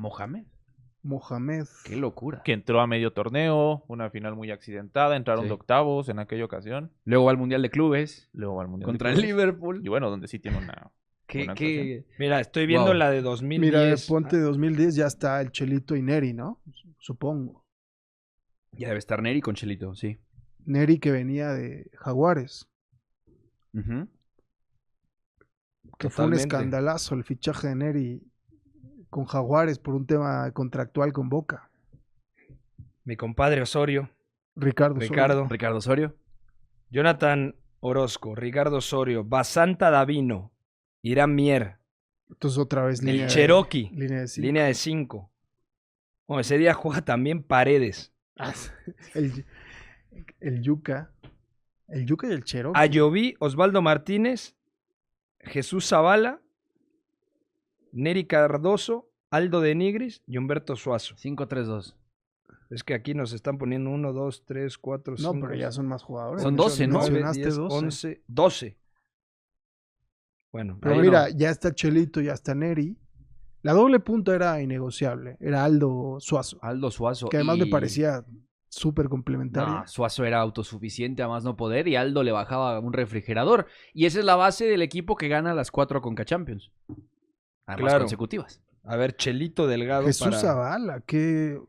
Mohamed. Qué locura. Que entró a medio torneo, una final muy accidentada, entraron Sí. de octavos en aquella ocasión. Luego va al Mundial de Clubes Luego va al Mundial de contra el Clubes. Liverpool. Y bueno, donde sí tiene una... ¿Qué, buena qué- Mira, estoy viendo Wow. la de 2010. Mira, ponte 2010, ya está el Chelito y Neri, ¿no? Supongo. Ya debe estar Neri con Chelito, sí. Neri que venía de Jaguares. Ujú. Que fue un Totalmente. escandalazo el fichaje de Neri con Jaguares por un tema contractual con Boca. Mi compadre Osorio, Ricardo. Osorio. Ricardo, Ricardo Osorio. Jonathan Orozco, Ricardo Osorio, Basanta Davino, Irán Mier, Entonces otra vez línea el de- Cherokee, Línea de cinco. línea de 5. Bueno, ese día juega también Paredes, Ah, el Yuca. El Yuca y el Cherokee. Ayoví, Osvaldo Martínez, Jesús Zavala, Neri Cardoso, Aldo de Nigris y Humberto Suazo. 5-3-2. Es que aquí nos están poniendo 1, 2, 3, 4, 5. No, pero ya son más jugadores. Son 12, ¿no? Mencionaste 10, 12. 11, 12. Bueno, Pero ahí mira, no. ya está Chelito, ya está Neri. La doble punta era innegociable. Era Aldo Suazo. Aldo Suazo. Que además y- me parecía súper complementaria. No, Suazo era autosuficiente a más no poder y Aldo le bajaba un refrigerador. Y esa es la base del equipo que gana las 4 Conca Champions. Además Claro. consecutivas. A ver, Chelito Delgado Jesús para... Zavala, que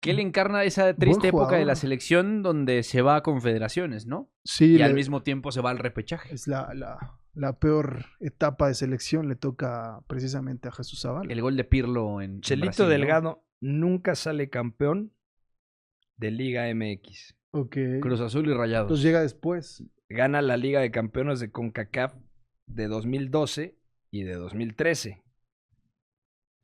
Que él encarna esa triste Buen época de la jugador. selección donde se va a confederaciones, ¿no? Sí, Y al mismo tiempo se va al repechaje. es la peor etapa de selección, le toca precisamente a Jesús Zavala. El gol de Pirlo en Chelito Brasil, ¿no? Delgado nunca sale campeón de Liga MX. Ok. Cruz Azul y Rayados. Entonces llega después. Gana la Liga de Campeones de CONCACAF de 2012 y de 2013.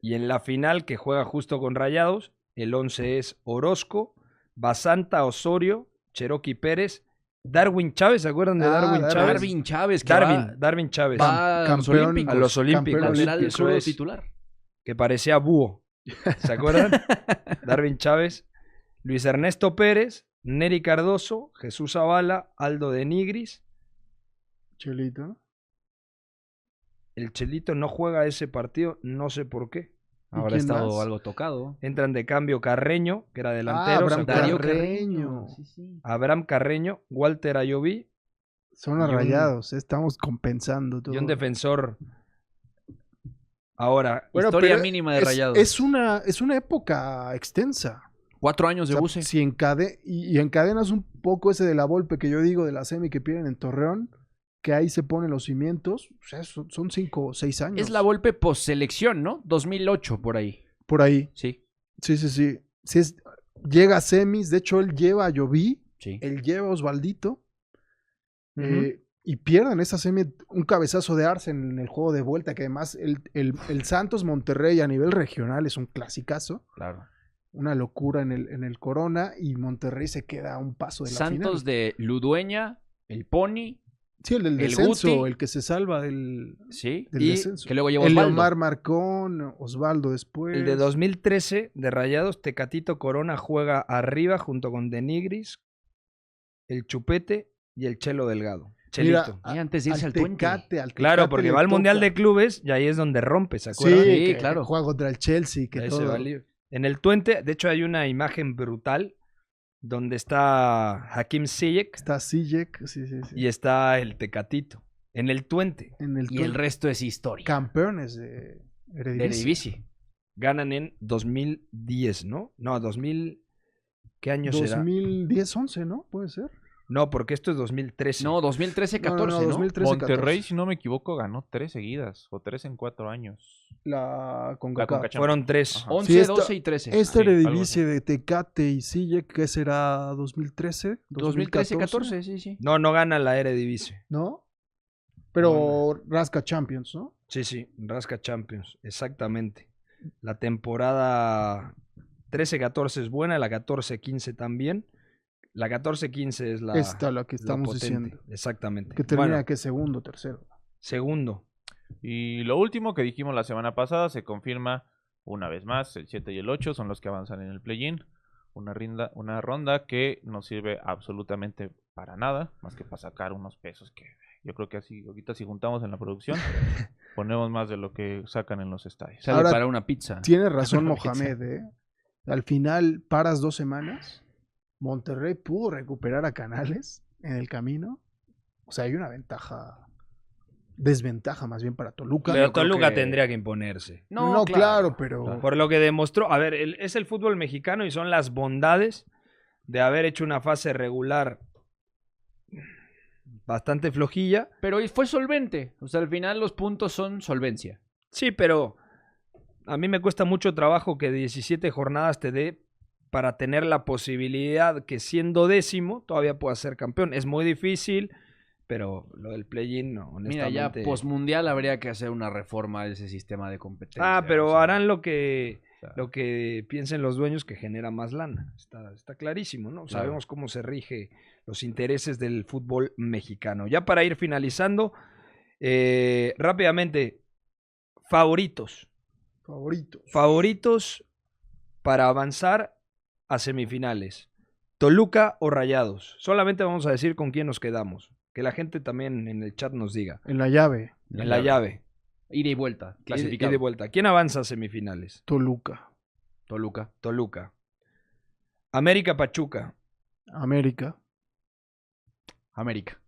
Y en la final que juega justo con Rayados, el 11 es Orozco, Basanta Osorio, Cherokee Pérez, Darwin Chávez, ¿se acuerdan de Ah, Darwin Chávez? Darwin Chávez, que Darwin Chávez, va a los Campeón. Olímpicos. a los Olímpicos. campeón Será el Eso crudo es, titular. que parecía búho. ¿Se acuerdan? Darwin Chávez, Luis Ernesto Pérez, Neri Cardoso, Jesús Zavala, Aldo de Nigris. Chelito. El Chelito no juega ese partido, no sé por qué. ¿Y Habrá quién estado más? algo tocado. Entran de cambio Carreño, que era delantero, Abraham ¿se acuerdan? Darío Carreño. Sí, sí. Abraham Carreño, Walter Ayoví Son Y un- Rayados, estamos compensando todo. y un defensor. Ahora, Bueno, Historia pero mínima de es- Rayados. Es una época extensa. 4 años de O sea, buce. si y encadenas un poco ese de la Volpe que yo digo de la semi que pierden en Torreón, que ahí se ponen los cimientos, o sea, son 5 o 6 años. Es la Volpe post-selección, ¿no? 2008, por ahí. Por ahí. Sí, Sí, sí, sí. Llega a semis, de hecho él lleva a Lloví, sí. él lleva a Osvaldito, Ujú. y pierden esa semi, un cabezazo de Arce en el juego de vuelta, que además el Santos Monterrey a nivel regional es un clasicazo, Claro. una locura en el Corona, y Monterrey se queda a un paso de la Santos final. de Ludueña, el Pony, Sí, el del el descenso, Guti. el que se salva del sí. del Y descenso. Que luego llevó El Osvaldo. Leomar Marcón, Osvaldo después. el de 2013 de Rayados, Tecatito Corona juega arriba junto con Denigris, el Chupete y el Chelo Delgado. Mira, Chelito. Y antes de irse al Tecate, al Claro, Tecate porque le va al Mundial toca. de Clubes y ahí es donde rompe, ¿se Sí, acuerdan? Sí, claro. que juega contra el Chelsea, que Ahí se todo. valió. En el Twente, de hecho, hay una imagen brutal donde está Hakim Ziyech Está Sijek, sí, sí, sí. y está el Tecatito. En el Twente. En el Y el Twente. resto es historia. Campeones de De Eredivisie. Eredivisie. Ganan en 2010, ¿no? No, 2000. ¿Qué año será? 2010-11, ¿no? Puede ser. No, porque esto es 2013. No, 2013-14, ¿no? 2013, Monterrey, 14. si no me equivoco, ganó 3 seguidas o 3 en 4 años. La Conca CONCACAF. Fueron 3. Ajá. 11, Sí, esta- 12 y 13. Esta Sí, algo Eredivisie de Tecate y Sijek, ¿qué será? ¿2013? 2013-14, sí, sí. No, no gana la Eredivisie. ¿No? Pero rasca Champions, ¿no? Sí, sí, Rasca Champions, exactamente. La temporada 13-14 es buena, la 14-15 también. La 14-15 es la, Esta la que la estamos potente, diciendo. exactamente. Que termina Bueno, que segundo, tercero. segundo. Y lo último que dijimos la semana pasada se confirma una vez más. El 7 y el 8 son los que avanzan en el play-in. Una ronda que no sirve absolutamente para nada, más que para sacar unos pesos que yo creo que así, ahorita si juntamos en la producción, ponemos más de lo que sacan en los estadios. Sale Ahora, para una pizza. Tiene razón Una pizza. Mohamed, ¿eh? Al final paras 2 semanas. Monterrey pudo recuperar a Canales en el camino. O sea, hay una desventaja más bien para Toluca. Pero yo creo Toluca que- tendría que imponerse. No, claro, pero Por lo que demostró, a ver, es el fútbol mexicano y son las bondades de haber hecho una fase regular bastante flojilla. Pero fue solvente. O sea, al final los puntos son solvencia. Sí, pero a mí me cuesta mucho trabajo que 17 jornadas te dé para tener la posibilidad que siendo décimo todavía puedas ser campeón. Es muy difícil, pero lo del play-in, no, Mira, ya honestamente. postmundial habría que hacer una reforma de ese sistema de competencia. Ah, pero o sea, harán lo que sea, piensen los dueños que genera más lana. Está clarísimo, ¿no? Claro. Sabemos cómo se rige los intereses del fútbol mexicano. Ya para ir finalizando, rápidamente, favoritos. Favoritos para avanzar a semifinales. Toluca o Rayados. Solamente vamos a decir con quién nos quedamos. Que la gente también en el chat nos diga. en la llave, En la llave. Ida y vuelta. Y Clasificado. de vuelta. ¿Quién avanza a semifinales? Toluca, Toluca. Toluca. América Pachuca. América. América.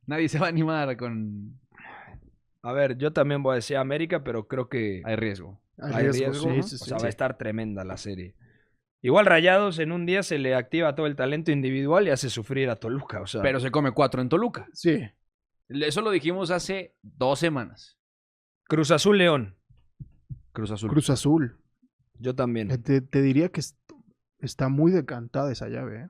Nadie se va a animar con... A ver, yo también voy a decir América, pero creo que Hay riesgo. hay riesgo. sí, sí, O sí. sea, va a estar tremenda la serie. Igual Rayados en un día se le activa todo el talento individual y hace sufrir a Toluca. O sea, Pero se come 4 en Toluca. Sí. Eso lo dijimos hace 2 semanas. Cruz Azul León. Cruz Azul. Cruz Azul. Yo también. Te diría que está muy decantada esa llave, ¿eh?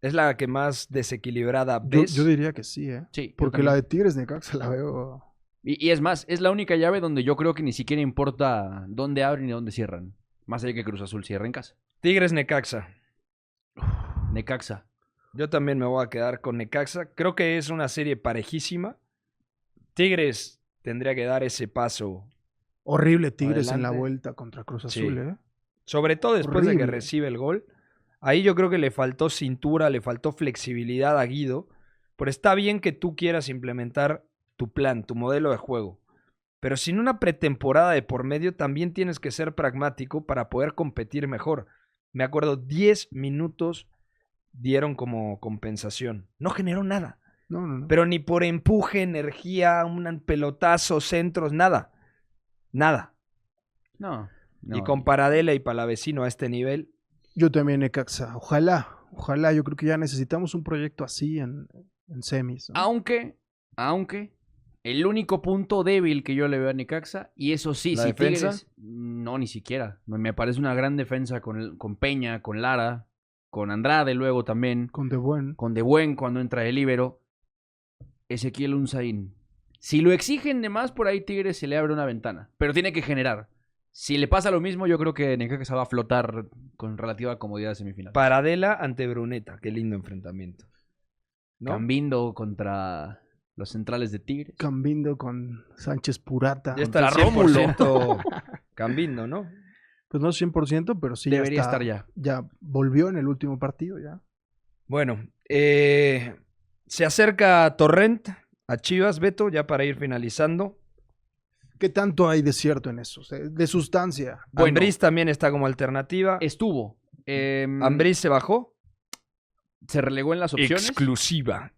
Es la que más desequilibrada Yo, ves. yo diría que sí, ¿eh? Sí. yo Porque también. la de Tigres Necaxa la veo... Y es más, es la única llave donde yo creo que ni siquiera importa dónde abren y dónde cierran. Más allá que Cruz Azul cierra en casa. Tigres Necaxa. Necaxa. Yo también me voy a quedar con Necaxa. Creo que es una serie parejísima. Tigres tendría que dar ese paso. Horrible Tigres en la Adelante. vuelta contra Cruz Sí. Azul, ¿eh? Sobre todo después de que Horrible. recibe el gol. Ahí yo creo que le faltó cintura, le faltó flexibilidad a Guido. Pero está bien que tú quieras implementar tu plan, tu modelo de juego. Pero sin una pretemporada de por medio también tienes que ser pragmático para poder competir mejor. Me acuerdo, 10 minutos dieron como compensación. No generó nada. No. Pero ni por empuje, energía, un pelotazo, centros, nada. Nada. No. Y con Paradela y Palavecino a este nivel, Yo también Necaxa. Ojalá. Yo creo que ya necesitamos un proyecto así en semis, ¿no? Aunque el único punto débil que yo le veo a Necaxa, y eso sí, ¿La si defensa? Tigres, no, ni siquiera. Me parece una gran defensa con Peña, con Lara, con Andrade luego también, Con De Buen. con De Buen cuando entra el líbero. Ezequiel Unzaín. Si lo exigen de más, por ahí Tigres se le abre una ventana, pero tiene que generar. Si le pasa lo mismo, yo creo que Necaxa va a flotar con relativa comodidad a semifinal. Paradela ante Bruneta. Qué lindo enfrentamiento. ¿No? Cambindo contra los centrales de Tigres. Cambindo con Sánchez Purata. Ya está al Contra 100% Cambindo, ¿no? Pues no 100%, pero sí Debería ya está, estar ya. Ya volvió en el último partido, ya. Bueno, se acerca Torrent a Chivas, Beto, ya para ir finalizando. ¿Qué tanto hay de cierto en eso? O sea, de sustancia. Bueno. Ambriz también está como alternativa. Estuvo. Ambriz se bajó. Se relegó en las opciones. Exclusiva.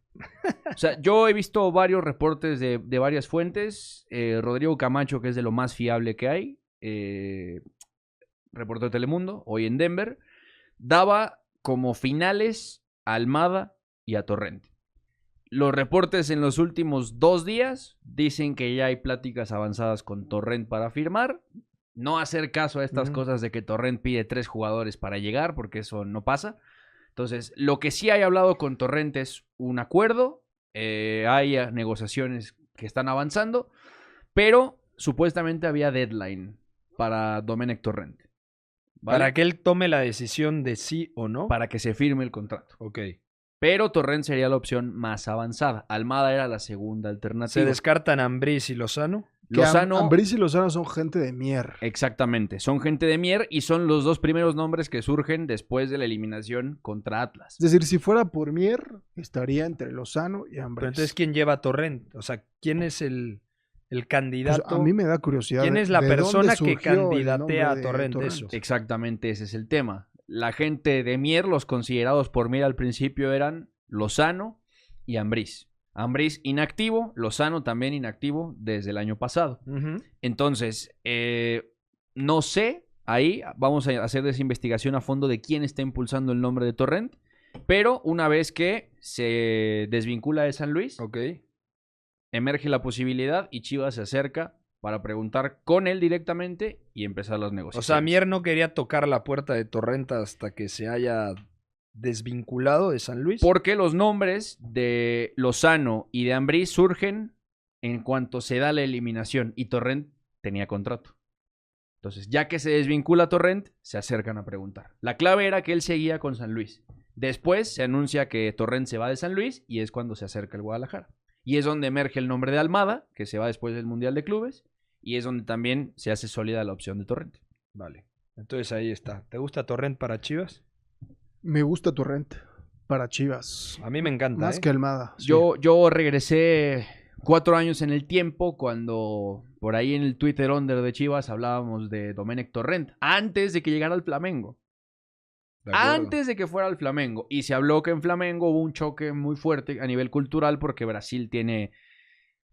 O sea, yo he visto varios reportes de varias fuentes. Rodrigo Camacho, que es de lo más fiable que hay, reportó de Telemundo, hoy en Denver, daba como finales a Almada y a Torrente. Los reportes en los últimos 2 días dicen que ya hay pláticas avanzadas con Torrent para firmar. No hacer caso a estas cosas de que Torrent pide 3 jugadores para llegar, porque eso no pasa. Entonces, lo que sí hay hablado con Torrent es un acuerdo. Hay negociaciones que están avanzando, pero supuestamente había deadline para Domenech Torrent. ¿Vale? Para que él tome la decisión de sí o no. Para que se firme el contrato. Ok. Pero Torrent sería la opción más avanzada. Almada era la segunda Se alternativa. descartan Ambriz y Lozano. Que Lozano, Ambriz y Lozano son gente de mier. exactamente. Son gente de Mier y son los 2 primeros nombres que surgen después de la eliminación contra Atlas. Es decir, si fuera por mier, estaría entre Lozano y Pero Ambriz. entonces, ¿quién lleva a Torrent? O sea, ¿quién es el candidato? Pues a mí me da curiosidad. ¿Quién es la ¿de dónde persona que surgió el candidatea nombre a de Torrent? Eso. Exactamente, ese es el tema. La gente de Mier, los considerados por Mier al principio eran Lozano y Ambriz. Ambriz inactivo, Lozano también inactivo desde el año pasado. Ujú. Entonces, no sé, ahí vamos a hacer esa investigación a fondo de quién está impulsando el nombre de Torrent, pero una vez que se desvincula de San Luis, Ok. emerge la posibilidad y Chivas se acerca para preguntar con él directamente y empezar las O negociaciones. sea, Mier no quería tocar la puerta de Torrent hasta que se haya desvinculado de San Luis. Porque los nombres de Lozano y de Ambriz surgen en cuanto se da la eliminación y Torrent tenía contrato. Entonces, ya que se desvincula Torrent, se acercan a preguntar. La clave era que él seguía con San Luis. Después se anuncia que Torrent se va de San Luis y es cuando se acerca el Guadalajara. Y es donde emerge el nombre de Almada, que se va después del Mundial de Clubes, y es donde también se hace sólida la opción de Torrent. Vale. Entonces ahí está. ¿Te gusta Torrent para Chivas? Me gusta Torrent para Chivas. A mí me encanta. Más ¿eh? que Almada. sí. Yo regresé 4 años en el tiempo cuando por ahí en el Twitter under de Chivas hablábamos de Domenech Torrent, antes de que llegara al Flamengo. De acuerdo. Antes de que fuera al Flamengo. Y se habló que en Flamengo hubo un choque muy fuerte a nivel cultural porque Brasil tiene,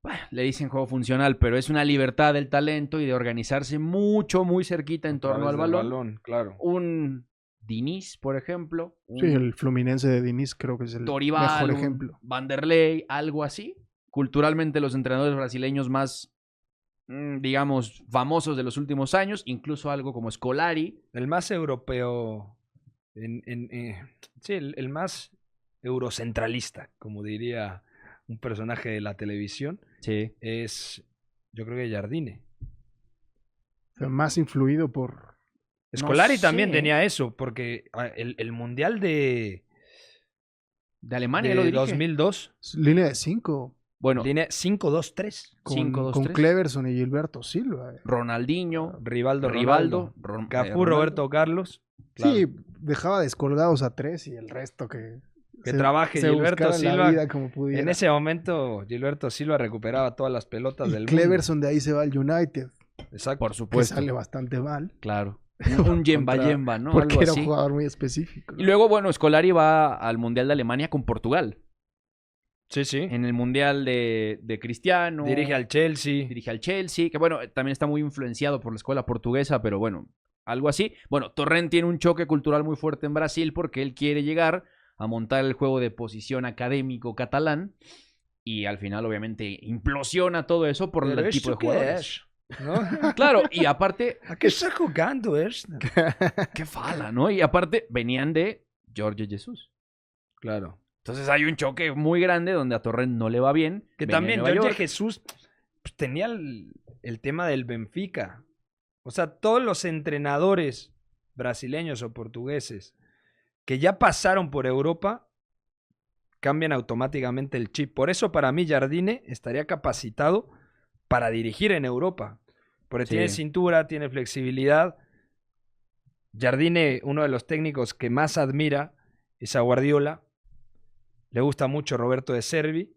bueno, le dicen juego funcional, pero es una libertad del talento y de organizarse mucho, muy cerquita en A torno través al del balón. Claro. Un Diniz, por ejemplo. Sí, el Fluminense de Diniz creo que es el Dorival, mejor un ejemplo. Vanderlei, algo así. Culturalmente los entrenadores brasileños más, digamos, famosos de los últimos años, incluso algo como Scolari. El más europeo, sí, el más eurocentralista, como diría un personaje de la televisión, Sí. es, yo creo que Jardine. Fue más influido por... Scolari sé. también tenía eso, porque el Mundial De Alemania de lo dirige. 2002, Línea de 5. Bueno, línea 5-2-3, Con, 5-2-3. con Cleverson y Gilberto Silva. Ronaldinho, Rivaldo, Rivaldo, Cafú, Ronaldo. Roberto Carlos, Sí, dejaba descolgados a 3 y el resto que trabaje se Gilberto buscara Silva. la vida como pudiera. En ese momento, Gilberto Silva recuperaba todas las pelotas y del Cleverson de ahí se va al United, mundo. Exacto. por que supuesto. sale bastante mal, Claro. Un Yemba Contra- Yemba, ¿no? porque Algo era así. un jugador muy específico. Y luego, bueno, Scolari va al Mundial de Alemania con Portugal. Sí, sí. En el Mundial de Cristiano. Dirige al Chelsea. Dirige al Chelsea, que bueno, también está muy influenciado por la escuela portuguesa, pero bueno, algo así. Bueno, Torrent tiene un choque cultural muy fuerte en Brasil porque él quiere llegar a montar el juego de posición académico catalán y al final obviamente implosiona todo eso por Pero el tipo de ¿esto qué jugadores. es? ¿No? Claro, y aparte, ¿A qué está jugando esto? qué fala, ¿no? Y aparte venían de Jorge Jesús. Claro. Entonces hay un choque muy grande donde a Torrent no le va bien. Que viene también a Nueva Jorge York. Jesús pues, tenía el tema del Benfica. O sea, todos los entrenadores brasileños o portugueses que ya pasaron por Europa cambian automáticamente el chip. Por eso para mí Jardine estaría capacitado para dirigir en Europa. Porque Sí. tiene cintura, tiene flexibilidad. Jardine, uno de los técnicos que más admira es a Guardiola. Le gusta mucho Roberto de Servi,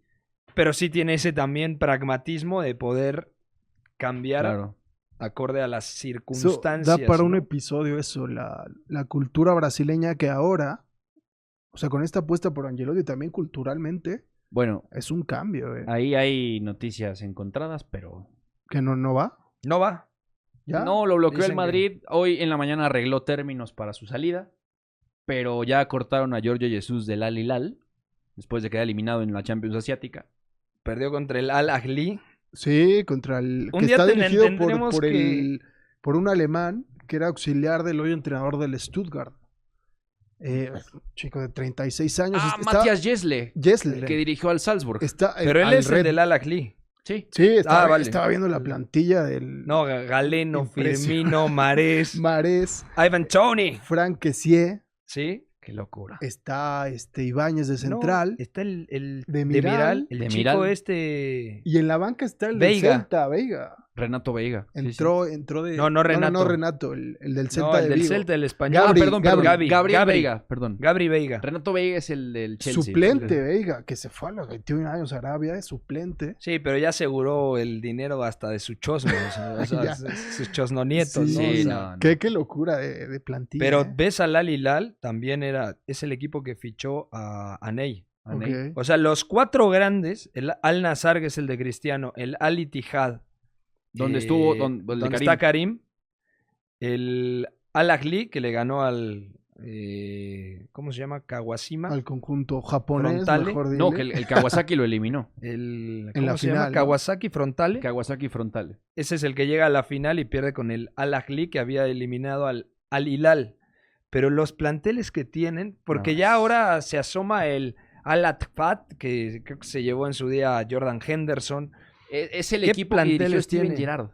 pero sí tiene ese también pragmatismo de poder cambiar Claro. acorde a las Eso circunstancias. da para un ¿no? episodio eso, la cultura brasileña que ahora, o sea, con esta apuesta por Ancelotti también culturalmente, Bueno, es un cambio, ahí hay noticias encontradas, pero que no va, No va. ¿ya? no, lo bloqueó Dicen el Madrid. Hoy en la mañana arregló términos para su salida. Pero ya cortaron a Jorge Jesús del Al Hilal. Después de quedar eliminado en la Champions Asiática. Perdió contra el Al Ahly. Sí, contra el Un que día está dirigido tendremos por un alemán que era auxiliar del hoy entrenador del Stuttgart. Chico de 36 años. Ah, está- Matías Jesle, Gessler. que dirigió al Salzburg. Está Pero él al es el Red- del Al Ahly. Sí. Sí, estaba, vale. estaba viendo la plantilla del No, Galeno, Impresionante. Firmino, Marés, Mares, Ivan Toney. Frank Kessie, ¿Sí? Qué locura. está Ibáñez de No, central. está el De Miral. el De chico Miral. este. Y en la banca está el Veiga. del Celta, Veiga. Renato Veiga. Sí, sí. Entró de... No, Renato. No, Renato, el del Celta No, el de del Vigo. Celta, el español. Gabri, Perdón. Gabriel Gabriel Gabri. Veiga, perdón. Gabri Veiga. Renato Veiga es el del Chelsea. Suplente Veiga, que se fue a los 21 años a Arabia, es suplente. Sí, pero ya aseguró el dinero hasta de su chosno, o sea, Ya. sus chosnonietos, Sí, ¿no? Sí, O sea, no. Qué locura de plantilla. pero ¿eh? ves al Al Hilal, también es el equipo que fichó a Ney. Ok. O sea, los cuatro grandes, el Al Nassr, que es el de Cristiano, el Al Ittihad, Donde estuvo el de donde Karim. está Karim, el Al Ahly, que le ganó al, ¿cómo se llama? Kawashima. Al conjunto japonés, Frontale. mejor No, dile. que el Kawasaki lo eliminó. El, En la ¿cómo se llama? final, ¿no? Kawasaki Frontale. Kawasaki frontal. Ese es el que llega a la final y pierde con el Al Ahly, que había eliminado al Hilal. Pero los planteles que tienen, porque No. ya ahora se asoma el Al Atfat, que creo que se llevó en su día a Jordan Henderson. Es el ¿Qué equipo que dirigió planteles Steven tiene? Gerrard.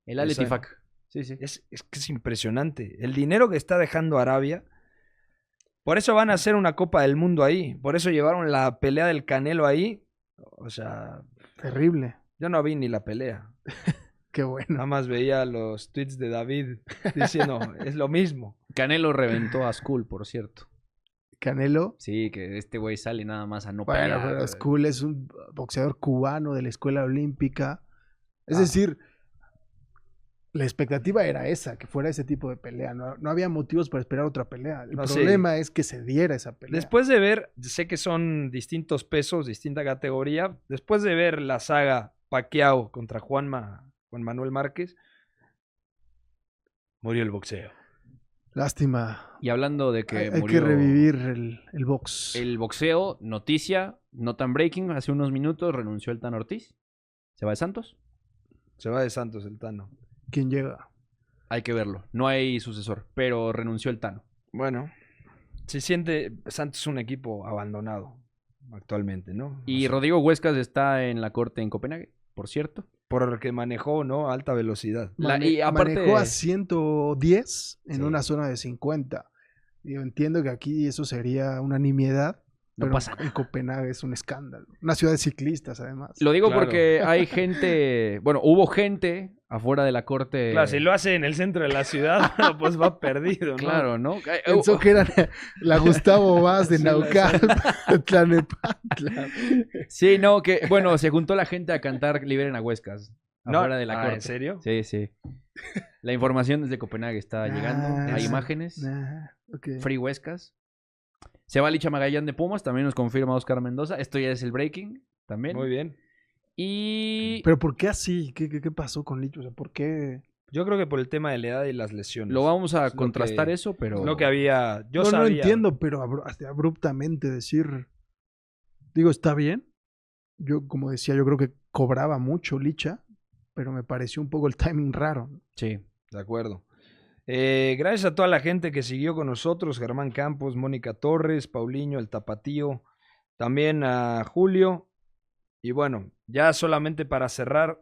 El Al Exacto. Ettifaq. Sí, sí. Es que es impresionante. El dinero que está dejando Arabia. Por eso van a hacer una Copa del Mundo ahí. Por eso llevaron la pelea del Canelo ahí. O sea, Terrible. yo no vi ni la pelea. Qué bueno. Nada más veía los tweets de David diciendo, es lo mismo. Canelo reventó a Skull, por cierto. Canelo. Sí, que este güey sale nada más a no Bueno, pelear. pero Skull es un boxeador cubano de la escuela olímpica. Es Ah. decir, la expectativa era esa, que fuera ese tipo de pelea. No había motivos para esperar otra pelea. El No, sí. problema es que se diera esa pelea. Después de ver, sé que son distintos pesos, distinta categoría. Después de ver la saga Pacquiao contra Juan Manuel Márquez, murió el boxeo. Lástima. Y hablando de que Hay murió que revivir el box. el boxeo, noticia, no tan breaking, hace unos minutos renunció el Tano Ortiz. ¿Se va de Santos? Se va de Santos el Tano. ¿Quién llega? Hay que verlo. No hay sucesor, pero renunció el Tano. Bueno, se siente Santos un equipo abandonado actualmente, ¿no? Y O sea, Rodrigo Huescas está en la corte en Copenhague, por cierto. por el que manejó, ¿no? Alta velocidad. Y aparte- Manejó a 110 en Sí. una zona de 50. Yo entiendo que aquí eso sería una nimiedad. No Pero pasa en Copenhague es un escándalo. Una ciudad de ciclistas, además. Lo digo Claro. porque hay gente, bueno, hubo gente afuera de la corte. Claro, si lo hace en el centro de la ciudad, pues va perdido, ¿no? Claro, ¿no? Pensó que era la Gustavo Vaz de Sí, Naucalpan, Tlalnepantla. Sí, no, que bueno, se juntó la gente a cantar Liberen a Huescas No, afuera de la corte. ¿en serio? Sí, sí. La información desde Copenhague está llegando. Hay sí. imágenes. Nah, ok. Free Huescas. Se va Licha Magallán de Pumas, también nos confirma Oscar Mendoza. Esto ya es el breaking también. Muy bien. Y Pero ¿por qué así? ¿Qué pasó con Licho? O sea, ¿por qué? Yo creo que por el tema de la edad y las lesiones. lo vamos a Es lo contrastar que- eso, pero Lo que había. Yo no sabía. entiendo, pero hasta abruptamente decir... Digo, está bien. Yo, como decía, yo creo que cobraba mucho Licha, pero me pareció un poco el timing raro. sí. De acuerdo. Gracias a toda la gente que siguió con nosotros, Germán Campos, Mónica Torres, Paulinho, el Tapatío, también a Julio. Y bueno, ya solamente para cerrar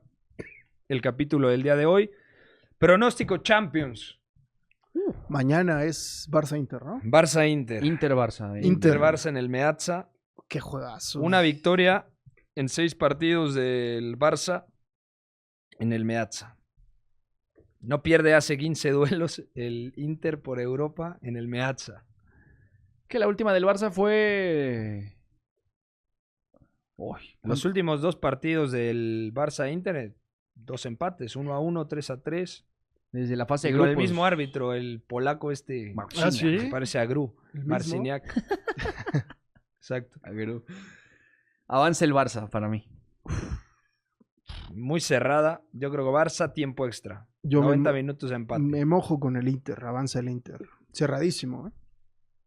el capítulo del día de hoy, pronóstico Champions, Mañana es Barça-Inter, ¿no? Barça-Inter. Inter-Barça. Inter-Barça en el Meazza. Qué juegazo. Una victoria en 6 partidos del Barça en el Meazza. No pierde hace 15 duelos el Inter por Europa en el Meazza. Que la última del Barça fue... Uy, Los últimos 2 partidos del Barça-Inter, 2 empates, 1-1, 3-3. desde la fase Y de con grupos. el mismo árbitro, el polaco Marciniak. ¿Ah, sí? que parece a Gru, ¿El mismo? Marciniak. Exacto. Avanza el Barça para mí. Muy cerrada. Yo creo que Barça, tiempo extra. Yo 90 minutos de empate. me mojo con el Inter, avanza el Inter. Cerradísimo, ¿eh?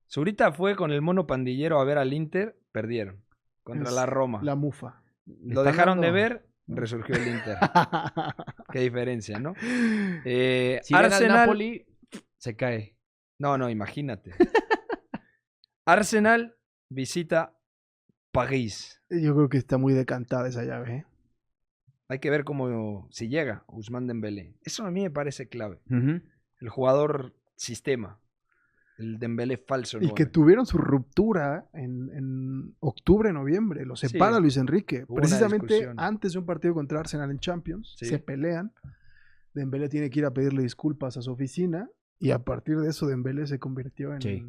Zurita fue con el mono pandillero a ver al Inter, perdieron. Contra Es la Roma. La mufa. Lo Están dejaron de dando- ver, resurgió el Inter. Qué diferencia, ¿no? Si gana el Arsenal. Napoli, se cae. No, imagínate. Arsenal visita París. Yo creo que está muy decantada esa llave, ¿eh? Hay que ver cómo si llega Ousmane Dembélé. Eso a mí me parece clave. Ujú. El jugador sistema. El Dembélé falso. Y que 9. tuvieron su ruptura en octubre, noviembre. Lo separa Sí. Luis Enrique. Hubo una Precisamente discusión. antes de un partido contra Arsenal en Champions. Sí. Se pelean. Dembélé tiene que ir a pedirle disculpas a su oficina. Y a partir de eso Dembélé se convirtió en... Sí.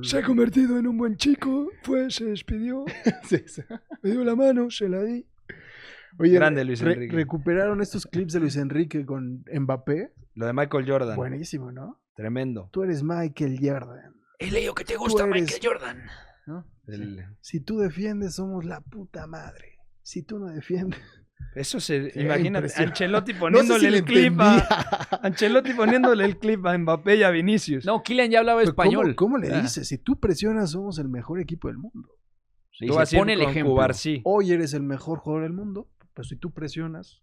Se ha convertido en un buen chico. Se despidió. Sí, sí. Me dio la mano, se la di. Oye, Grande Luis Enrique. recuperaron estos clips de Luis Enrique con Mbappé. Lo de Michael Jordan. Buenísimo, ¿no? Tremendo. Tú eres Michael Jordan. He leído que te gusta gusta eres- Michael Jordan. ¿No? Si tú defiendes, somos la puta madre. Si tú no defiendes... Eso se. Qué imagínate. impresión. Ancelotti No poniéndole sé si le el clip entendía. Ancelotti poniéndole el clip a Mbappé y a Vinicius. No, Kylian ya hablaba Pero español. ¿Cómo le Ah. dices? Si tú presionas, somos el mejor equipo del mundo. Le Tú dice, vas a ir pone el con ejemplo. Cubarsí. Hoy eres el mejor jugador del mundo, pero si tú presionas,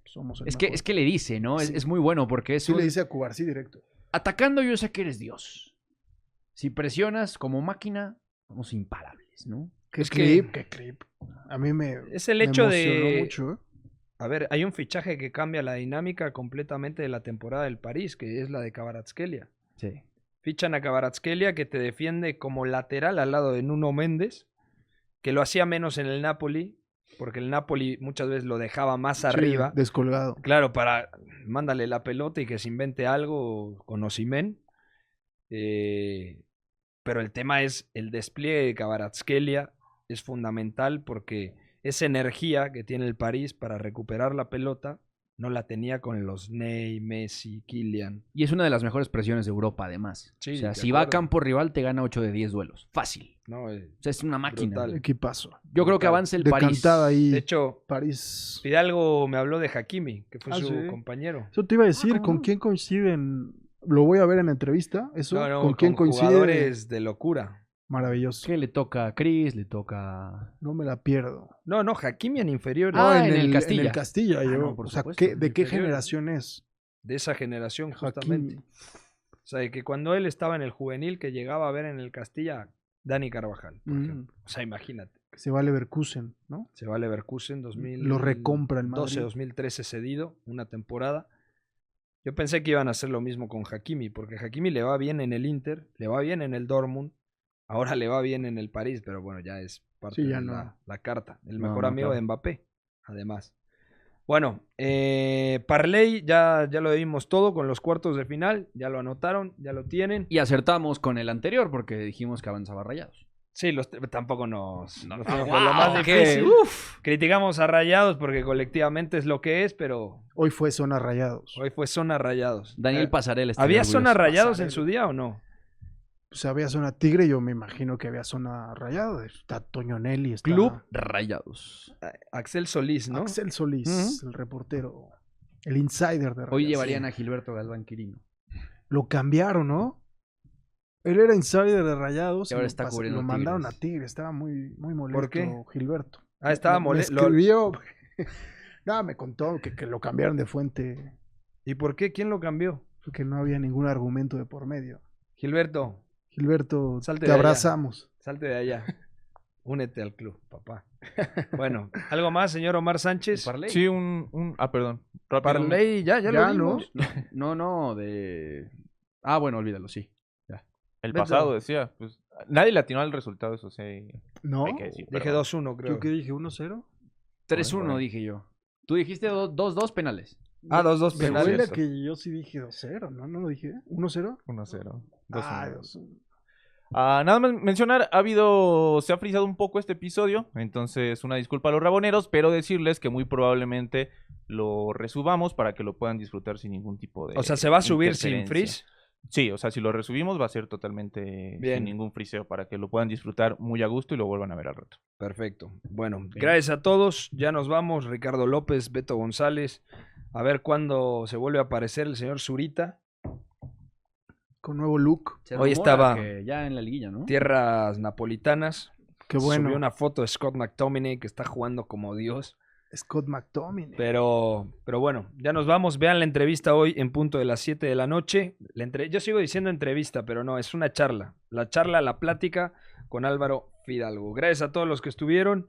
somos el Es mejor. que le dice, ¿no? Sí. Es muy bueno porque es Sí un- le dice a Cubarsí directo. Atacando yo sé que eres Dios. Si presionas como máquina, somos imparables, ¿no? ¿Qué Es clip? que- ¿Qué clip? A mí me, Es el me hecho emocionó de. mucho, ¿eh? A ver, hay un fichaje que cambia la dinámica completamente de la temporada del París, que es la de Kvaratskhelia. Sí. Fichan a Kvaratskhelia, que te defiende como lateral al lado de Nuno Méndez, que lo hacía menos en el Napoli, porque el Napoli muchas veces lo dejaba más arriba. Sí, descolgado. Claro, para mándale la pelota y que se invente algo con Osimhen. Pero el tema es el despliegue de Kvaratskhelia es fundamental porque esa energía que tiene el París para recuperar la pelota no la tenía con los Ney, Messi, Kylian. Y es una de las mejores presiones de Europa, además. Sí, o sea, de si va a acuerdo. campo rival, te gana 8 de 10 duelos. Fácil. ¿No? O sea, es una máquina. Brutal. Equipazo. Yo creo que Brutal. avance el París. Decantada ahí. De hecho, París. Fidalgo me habló de Hakimi, que fue Ah, su ¿sí? compañero. Eso te iba a decir, ¿cómo ¿con no? quién coinciden Lo voy a ver en entrevista. Eso, ¿con quién coincide? Jugadores de locura. Maravilloso. ¿Qué le toca a Chris? Le toca... No me la pierdo. No, Hakimi en inferiores. Ah, No, en el Castilla. En el Castilla, yo. no, por O sea, supuesto, ¿de qué inferiores. generación es? De esa generación, justamente. Hakimi. O sea, de que cuando él estaba en el juvenil, que llegaba a ver en el Castilla, Dani Carvajal, por ejemplo. O sea, imagínate. Que se va a Leverkusen, ¿no? Se va a Leverkusen 2000. Lo recompra el Madrid. 2013 cedido, una temporada. Yo pensé que iban a hacer lo mismo con Hakimi, porque Hakimi le va bien en el Inter, le va bien en el Dortmund, ahora le va bien en el París, pero bueno, ya es parte Sí, ya de no. la carta. El No, mejor no, amigo claro. de Mbappé, además. Bueno, Parley, ya lo vimos todo con los cuartos de final, ya lo anotaron, ya lo tienen. Y acertamos con el anterior porque dijimos que avanzaba Rayados. Sí, tampoco nos fuimos por wow, lo más qué- difícil. Criticamos a Rayados porque colectivamente es lo que es, pero Hoy fue zona Rayados. hoy fue zona Rayados. Daniel Pasarela está ¿Había orgulloso. zona Rayados en Pasarela. su día o no? Pues había zona Tigre, yo me imagino que había zona Rayados. Está Toño Nelly, está Club Rayados. Axel Solís, ¿no? Axel Solís, el reportero, el insider de Rayados. Hoy llevarían a Gilberto Galván Quirino. Lo cambiaron, ¿no? Él era insider de Rayados Y ahora está cubriendo lo mandaron Tigres. a Tigre. Estaba muy molesto ¿Por qué? Gilberto. Ah, estaba Me molesto. escribió. No, me contó que lo cambiaron de fuente, ¿Y por qué? ¿Quién lo cambió? que no había ningún argumento de por medio. Gilberto, Gilberto, Salte te de allá. abrazamos. salte de allá. Únete al club, papá. Bueno, ¿algo más, señor Omar Sánchez? ¿Parley? Sí, perdón. Rápido, Parley, ya lo Ya, vimos. No, de... Ah, bueno, olvídalo, sí. El Beto. pasado decía, pues nadie le atinó al resultado, eso sí. No, Hay que decir, Dije pero- 2-1, creo. ¿yo qué dije? ¿1-0? 3-1 Bueno. dije yo. Tú dijiste 2-2 penales. Ah, 2-2 Me penales. huele cierto. que yo sí dije 2-0, ¿no? ¿No lo dije? ¿1-0? 1-0. Ah, 2-1. Nada más mencionar, se ha frisado un poco este episodio, entonces una disculpa a los raboneros, pero decirles que muy probablemente lo resubamos para que lo puedan disfrutar sin ningún tipo de O sea, ¿se va a subir sin interferencia. freeze? Sí, o sea, si lo resubimos va a ser totalmente Bien. sin ningún friseo para que lo puedan disfrutar muy a gusto y lo vuelvan a ver al rato. Perfecto. Bueno, gracias a todos. Ya nos vamos. Ricardo López, Beto González. A ver cuándo se vuelve a aparecer el señor Zurita. Con nuevo look. Se Hoy rumora estaba- que ya en la liguilla, ¿no? Tierras napolitanas. Qué bueno. Subió una foto de Scott McTominay que está jugando como Dios. Scott McTominay. Pero bueno, ya nos vamos. Vean la entrevista hoy en punto de las 7 de la noche. Yo sigo diciendo entrevista, pero no, es una charla. La plática con Álvaro Fidalgo. Gracias a todos los que estuvieron.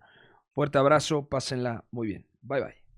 Fuerte abrazo, pásenla muy bien. Bye bye.